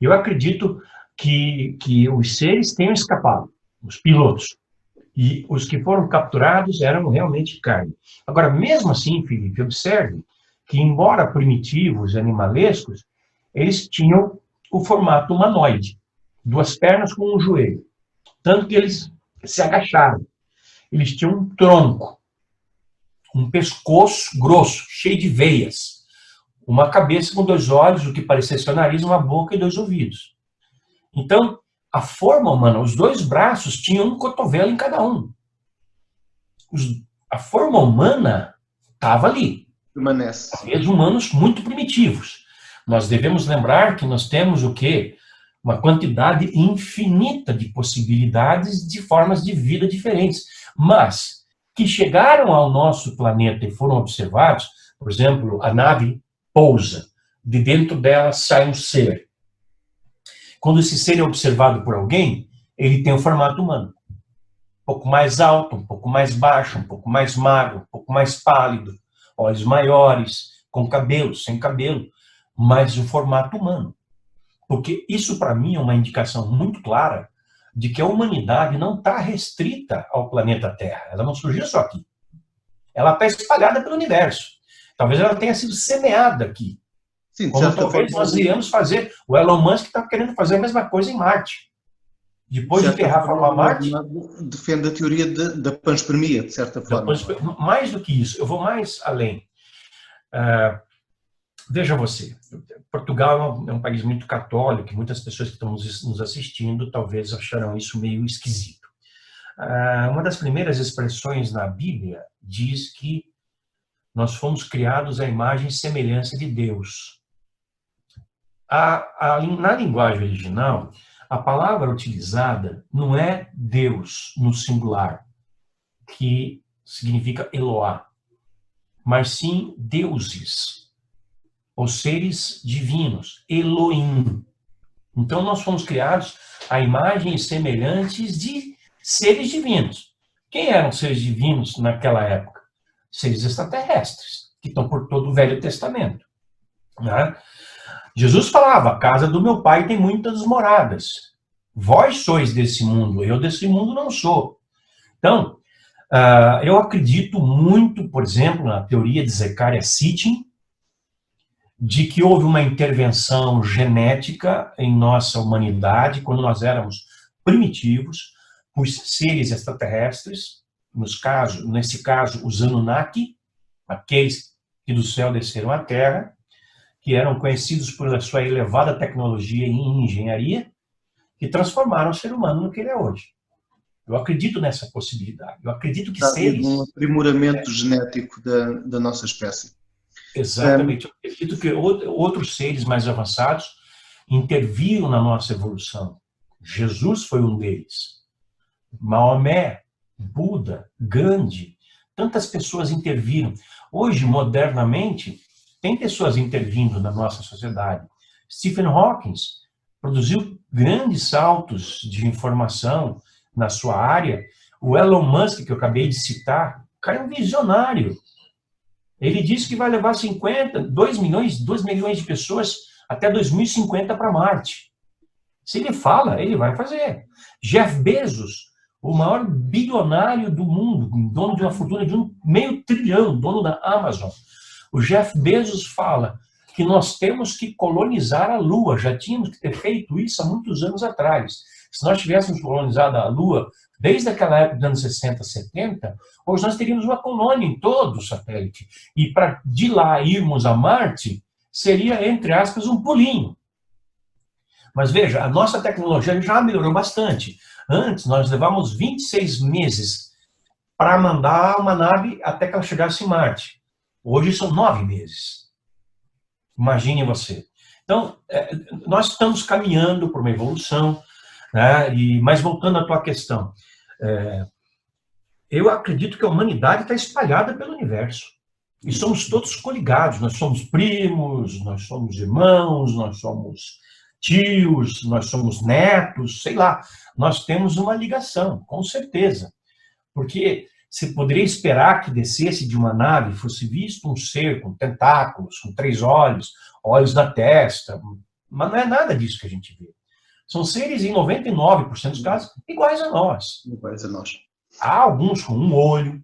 [SPEAKER 3] Eu acredito que os seres tenham escapado, os pilotos. E os que foram capturados eram realmente carne. Agora, mesmo assim, Felipe, observe que, embora primitivos, animalescos, eles tinham o formato humanoide, 2 pernas com um joelho. Tanto que eles se agacharam. Eles tinham um tronco, um pescoço grosso, cheio de veias, uma cabeça com 2 olhos, o que parecia ser o nariz, uma boca e 2 ouvidos. Então, a forma humana, os 2 braços tinham um cotovelo em cada um. A forma humana estava ali.
[SPEAKER 2] Permanece.
[SPEAKER 3] Talvez humanos muito primitivos. Nós devemos lembrar que nós temos o quê? Uma quantidade infinita de possibilidades de formas de vida diferentes, mas que chegaram ao nosso planeta e foram observados. Por exemplo, a nave pousa, de dentro dela sai um ser. Quando esse ser é observado por alguém, ele tem o formato humano. Um pouco mais alto, um pouco mais baixo, um pouco mais magro, um pouco mais pálido, olhos maiores, com cabelo, sem cabelo, mas o formato humano. Porque isso, para mim, é uma indicação muito clara de que a humanidade não está restrita ao planeta Terra. Ela não surgiu só aqui. Ela está espalhada pelo universo. Talvez ela tenha sido semeada aqui.
[SPEAKER 2] Sim,
[SPEAKER 3] como talvez nós iremos fazer. O Elon Musk está querendo fazer a mesma coisa em Marte. Depois de terraformar Marte...
[SPEAKER 2] Defende a teoria da panspermia, de certa forma.
[SPEAKER 3] Mais do que isso, eu vou mais além. Veja você, Portugal é um país muito católico, e muitas pessoas que estão nos assistindo talvez acharão isso meio esquisito. Uma das primeiras expressões na Bíblia diz que nós fomos criados à imagem e semelhança de Deus. Na linguagem original, a palavra utilizada não é Deus no singular, que significa Eloá, mas sim deuses, ou seres divinos, Elohim. Então nós fomos criados à imagem e semelhantes de seres divinos. Quem eram seres divinos naquela época? Seres extraterrestres, que estão por todo o Velho Testamento. Né? Jesus falava, a casa do meu pai tem muitas moradas. Vós sois desse mundo, eu desse mundo não sou. Então, eu acredito muito, por exemplo, na teoria de Zecharia Sitchin, de que houve uma intervenção genética em nossa humanidade, quando nós éramos primitivos, por seres extraterrestres, nesse caso, os Anunnaki, aqueles que do céu desceram à Terra, que eram conhecidos por sua elevada tecnologia em engenharia, que transformaram o ser humano no que ele é hoje. Eu acredito nessa possibilidade. Eu acredito que seres...
[SPEAKER 2] um aprimoramento genético da nossa espécie.
[SPEAKER 3] Exatamente. Eu acredito que outros seres mais avançados interviram na nossa evolução. Jesus foi um deles. Maomé, Buda, Gandhi, tantas pessoas interviram. Hoje, modernamente, tem pessoas intervindo na nossa sociedade. Stephen Hawking produziu grandes saltos de informação na sua área. O Elon Musk, que eu acabei de citar, o cara é um visionário. Ele disse que vai levar 2 milhões de pessoas até 2050 para Marte. Se ele fala, ele vai fazer. Jeff Bezos, o maior bilionário do mundo, dono de uma fortuna de $500 bilhão, dono da Amazon. O Jeff Bezos fala que nós temos que colonizar a Lua. Já tínhamos que ter feito isso há muitos anos atrás. Se nós tivéssemos colonizado a Lua desde aquela época dos anos 60, 70, hoje nós teríamos uma colônia em todo o satélite. E para de lá irmos a Marte, seria, entre aspas, um pulinho. Mas veja, a nossa tecnologia já melhorou bastante. Antes, nós levávamos 26 meses para mandar uma nave até que ela chegasse em Marte. Hoje são 9 meses. Imagine você. Então, nós estamos caminhando por uma evolução, né? Mas voltando à tua questão, eu acredito que a humanidade está espalhada pelo universo. E somos todos coligados. Nós somos primos, nós somos irmãos, nós somos tios, nós somos netos, sei lá. Nós temos uma ligação, com certeza. Porque você poderia esperar que descesse de uma nave, fosse visto um ser com tentáculos, com 3 olhos, olhos na testa, mas não é nada disso que a gente vê. São seres, em 99% dos casos, iguais a nós.
[SPEAKER 2] Iguais a nós.
[SPEAKER 3] Há alguns com um olho,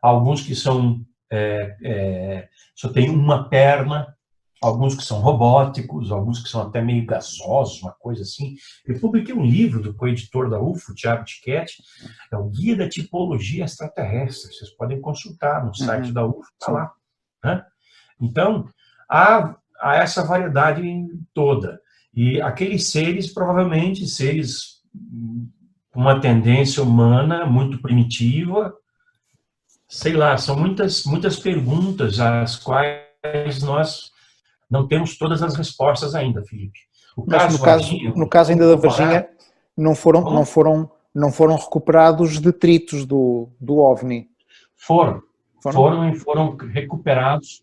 [SPEAKER 3] alguns que são, só tem uma perna, alguns que são robóticos, alguns que são até meio gasosos, uma coisa assim. Eu publiquei um livro do co-editor da UFO, Thiago Tiquete, é o Guia da Tipologia Extraterrestre. Vocês podem consultar no site da UFO, está lá. Né? Então, há essa variedade toda. E aqueles seres, provavelmente, seres com uma tendência humana muito primitiva, sei lá, são muitas perguntas às quais nós não temos todas as respostas ainda, Felipe.
[SPEAKER 1] Mas no caso ainda da Varginha, não foram recuperados detritos do OVNI?
[SPEAKER 3] Foram recuperados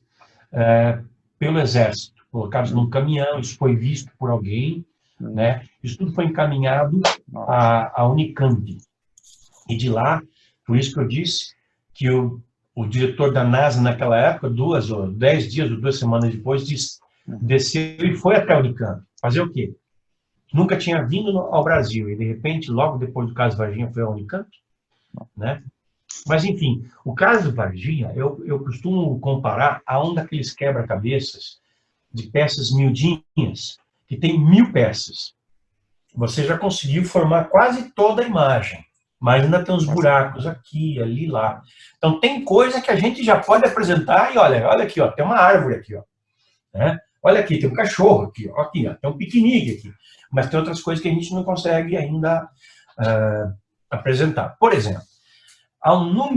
[SPEAKER 3] pelo Exército, colocados num caminhão, isso foi visto por alguém, né? Isso tudo foi encaminhado à Unicamp. E de lá, por isso que eu disse que o diretor da NASA naquela época, 10 dias ou 2 semanas depois, desceu e foi até a Unicamp. Fazer o quê? Nunca tinha vindo ao Brasil e, de repente, logo depois do caso Varginha, foi à Unicamp, né? Mas, enfim, o caso Varginha, eu costumo comparar a um daqueles quebra-cabeças de peças miudinhas, que tem 1000 peças. Você já conseguiu formar quase toda a imagem, mas ainda tem uns buracos aqui, ali, lá. Então, tem coisa que a gente já pode apresentar e olha aqui, ó, tem uma árvore aqui, ó, né? Olha aqui, tem um cachorro aqui, ó, tem um piquenique aqui. Mas tem outras coisas que a gente não consegue ainda apresentar. Por exemplo, há um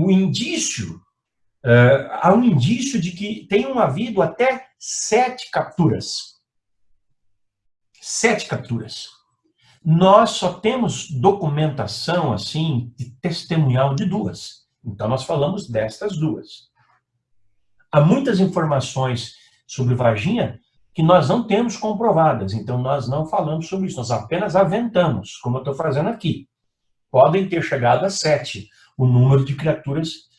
[SPEAKER 3] indício de que tenham havido até 7 capturas. 7 capturas. Nós só temos documentação, assim, de testemunhal de 2. Então, nós falamos destas 2. Há muitas informações sobre Varginha que nós não temos comprovadas. Então, nós não falamos sobre isso. Nós apenas aventamos, como eu estou fazendo aqui. Podem ter chegado a 7 o número de criaturas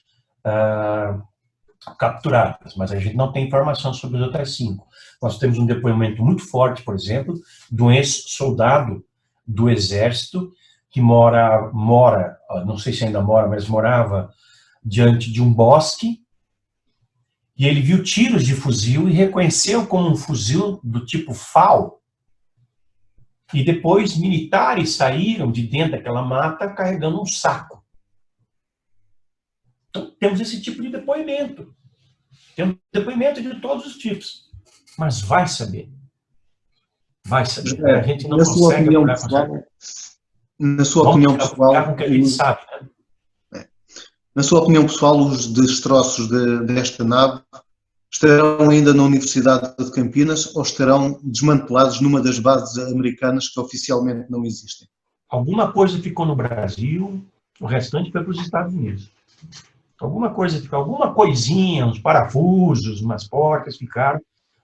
[SPEAKER 3] capturadas, mas a gente não tem informação sobre as outras 5. Nós temos um depoimento muito forte, por exemplo, de um ex-soldado do Exército que mora, não sei se ainda mora, mas morava diante de um bosque e ele viu tiros de fuzil e reconheceu como um fuzil do tipo FAL. E depois militares saíram de dentro daquela mata carregando um saco. Então, temos esse tipo de depoimento. Temos depoimento de todos os tipos. Mas vai saber. Vai saber. A gente não consegue apurar com certeza.
[SPEAKER 2] Na sua opinião pessoal, na sua opinião pessoal, os destroços desta nave estarão ainda na Universidade de Campinas ou estarão desmantelados numa das bases americanas que oficialmente não existem?
[SPEAKER 3] Alguma coisa ficou no Brasil, o restante foi para os Estados Unidos. Alguma coisinha, uns parafusos, umas porcas ficaram, o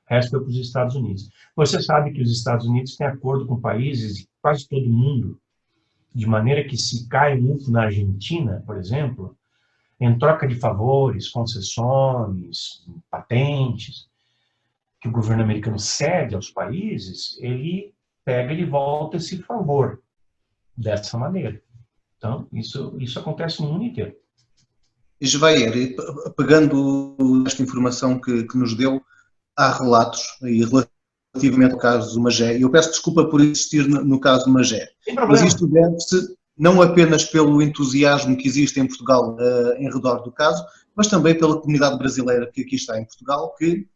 [SPEAKER 3] resto foi para os Estados Unidos. Você sabe que os Estados Unidos têm acordo com países de quase todo mundo, de maneira que se cai um UFO na Argentina, por exemplo, em troca de favores, concessões, patentes, que o governo americano cede aos países, ele pega e volta esse favor dessa maneira. Então, isso acontece no mundo inteiro.
[SPEAKER 2] Isvair, pegando esta informação que nos deu, há relatos, e relativamente ao caso do Magé, e eu peço desculpa por insistir no caso do Magé, mas isto deve-se não apenas pelo entusiasmo que existe em Portugal em redor do caso, mas também pela comunidade brasileira que aqui está em Portugal, que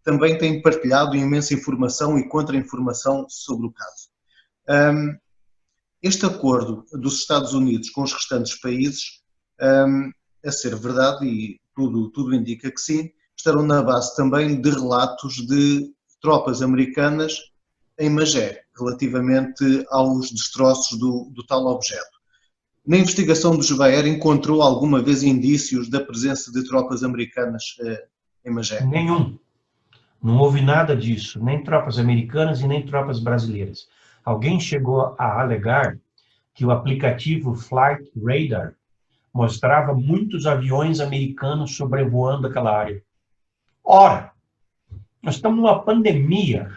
[SPEAKER 2] também tem partilhado imensa informação e contra-informação sobre o caso. Este acordo dos Estados Unidos com os restantes países, a ser verdade, e tudo indica que sim, estarão na base também de relatos de tropas americanas em Magé, relativamente aos destroços do tal objeto. Na investigação do Isvair, encontrou alguma vez indícios da presença de tropas americanas em Magé?
[SPEAKER 3] Nenhum. Não houve nada disso, nem tropas americanas e nem tropas brasileiras. Alguém chegou a alegar que o aplicativo Flight Radar mostrava muitos aviões americanos sobrevoando aquela área. Ora, nós estamos numa pandemia.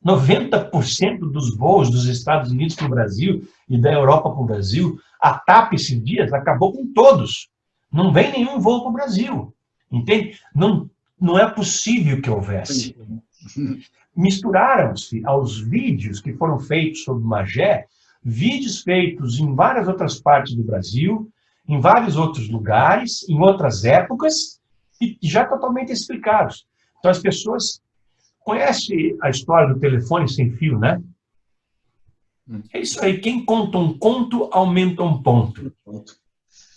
[SPEAKER 3] 90% dos voos dos Estados Unidos para o Brasil e da Europa para o Brasil, a TAP esses dias acabou com todos. Não vem nenhum voo para o Brasil. Entende? Não, não é possível que houvesse. Misturaram-se aos vídeos que foram feitos sobre Magé, vídeos feitos em várias outras partes do Brasil, em vários outros lugares, em outras épocas, e já totalmente explicados. Então as pessoas conhecem a história do telefone sem fio, né? É isso aí, quem conta um conto aumenta um ponto.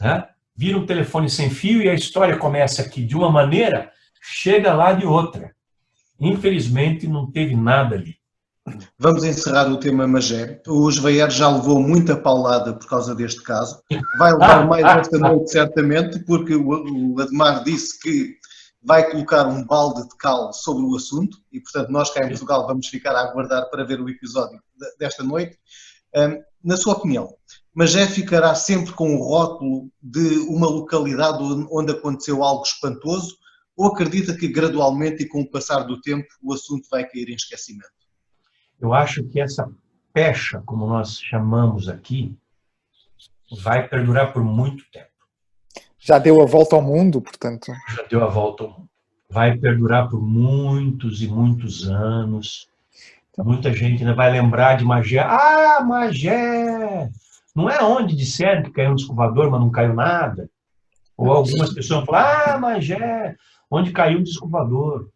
[SPEAKER 3] Né? Vira um telefone sem fio e a história começa aqui de uma maneira, chega lá de outra. Infelizmente não teve nada ali.
[SPEAKER 2] Vamos encerrar o tema Magé. O Joveir já levou muita paulada por causa deste caso. Vai levar mais esta noite, certamente, porque o Ademar disse que vai colocar um balde de cal sobre o assunto e, portanto, nós cá em Portugal vamos ficar a aguardar para ver o episódio desta noite. Na sua opinião, Magé ficará sempre com o rótulo de uma localidade onde aconteceu algo espantoso ou acredita que gradualmente e com o passar do tempo o assunto vai cair em esquecimento?
[SPEAKER 3] Eu acho que essa pecha, como nós chamamos aqui, vai perdurar por muito tempo.
[SPEAKER 1] Já deu a volta ao mundo, portanto.
[SPEAKER 3] Já deu a volta ao mundo. Vai perdurar por muitos e muitos anos. Muita gente ainda vai lembrar de Magé. Ah, Magé! Não é onde disseram que caiu um escovador, mas não caiu nada? Ou algumas pessoas falam, ah, Magé, onde caiu um escovador?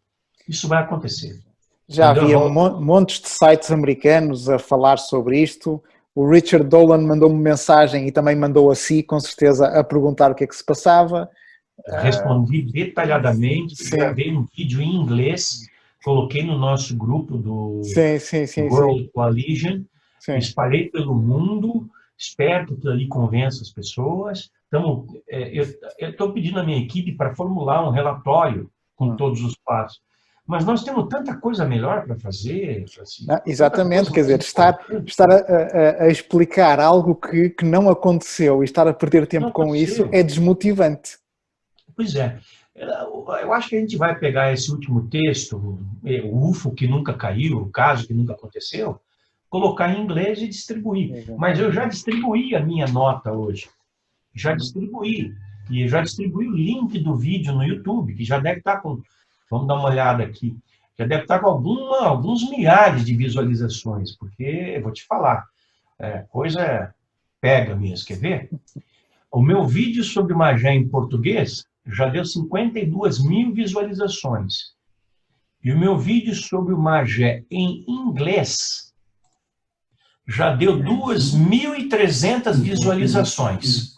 [SPEAKER 3] Isso vai acontecer.
[SPEAKER 1] Já havia montes de sites americanos a falar sobre isto. O Richard Dolan mandou-me mensagem e também mandou a si, com certeza, a perguntar o que é que se passava.
[SPEAKER 3] Respondi detalhadamente, gravei um vídeo em inglês, coloquei no nosso grupo do World Coalition, espalhei pelo mundo, espero que aquilo ali convença as pessoas. Então, eu estou pedindo à minha equipe para formular um relatório com todos os passos. Mas nós temos tanta coisa melhor para fazer. Assim,
[SPEAKER 1] exatamente, quer dizer, estar a explicar algo que não aconteceu e estar a perder tempo com isso é desmotivante.
[SPEAKER 3] Pois é. Eu acho que a gente vai pegar esse último texto, o UFO que nunca caiu, o caso que nunca aconteceu, colocar em inglês e distribuir. Mas eu já distribuí a minha nota hoje. Já distribuí. E já distribuí o link do vídeo no YouTube, que já deve estar com... Vamos dar uma olhada aqui. Já deve estar com alguns milhares de visualizações, porque, eu vou te falar, coisa pega mesmo, quer ver? O meu vídeo sobre Magé em português já deu 52 mil visualizações. E o meu vídeo sobre o Magé em inglês já deu 2.300 visualizações.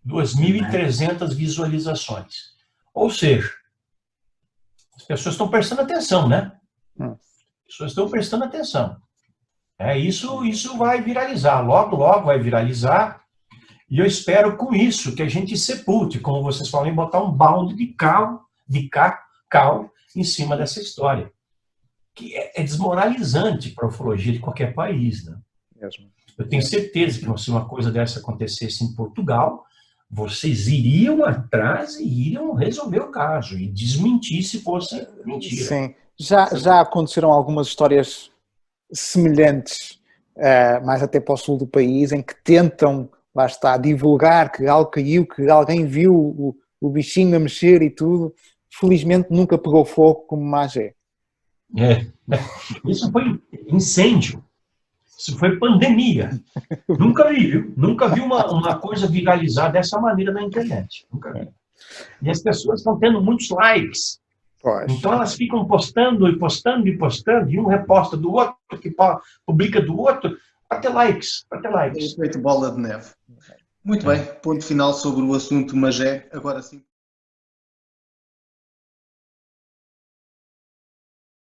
[SPEAKER 3] 2.300 visualizações. Ou seja, as pessoas estão prestando atenção, né? As pessoas estão prestando atenção. Isso vai viralizar. Logo, logo vai viralizar. E eu espero com isso que a gente sepulte, como vocês falam, em botar um balde de cal em cima dessa história. Que é desmoralizante para a ufologia de qualquer país, né? Eu tenho certeza que se uma coisa dessa acontecesse em Portugal, vocês iriam atrás e iriam resolver o caso e desmentir se fosse mentira.
[SPEAKER 1] Sim, já aconteceram algumas histórias semelhantes, mais até para o sul do país, em que tentam, lá está, divulgar que algo caiu, que alguém viu o bichinho a mexer e tudo. Felizmente nunca pegou fogo como Magé.
[SPEAKER 3] Isso foi incêndio. Isso foi pandemia. Nunca vi, viu? Nunca vi uma coisa viralizar dessa maneira na internet. Nunca vi. E as pessoas estão tendo muitos likes. Então elas ficam postando e postando e postando, e um reposta do outro, que publica do outro, para ter likes.
[SPEAKER 2] Feito bola de neve. Muito bem, ponto final sobre o assunto Magé. Agora sim.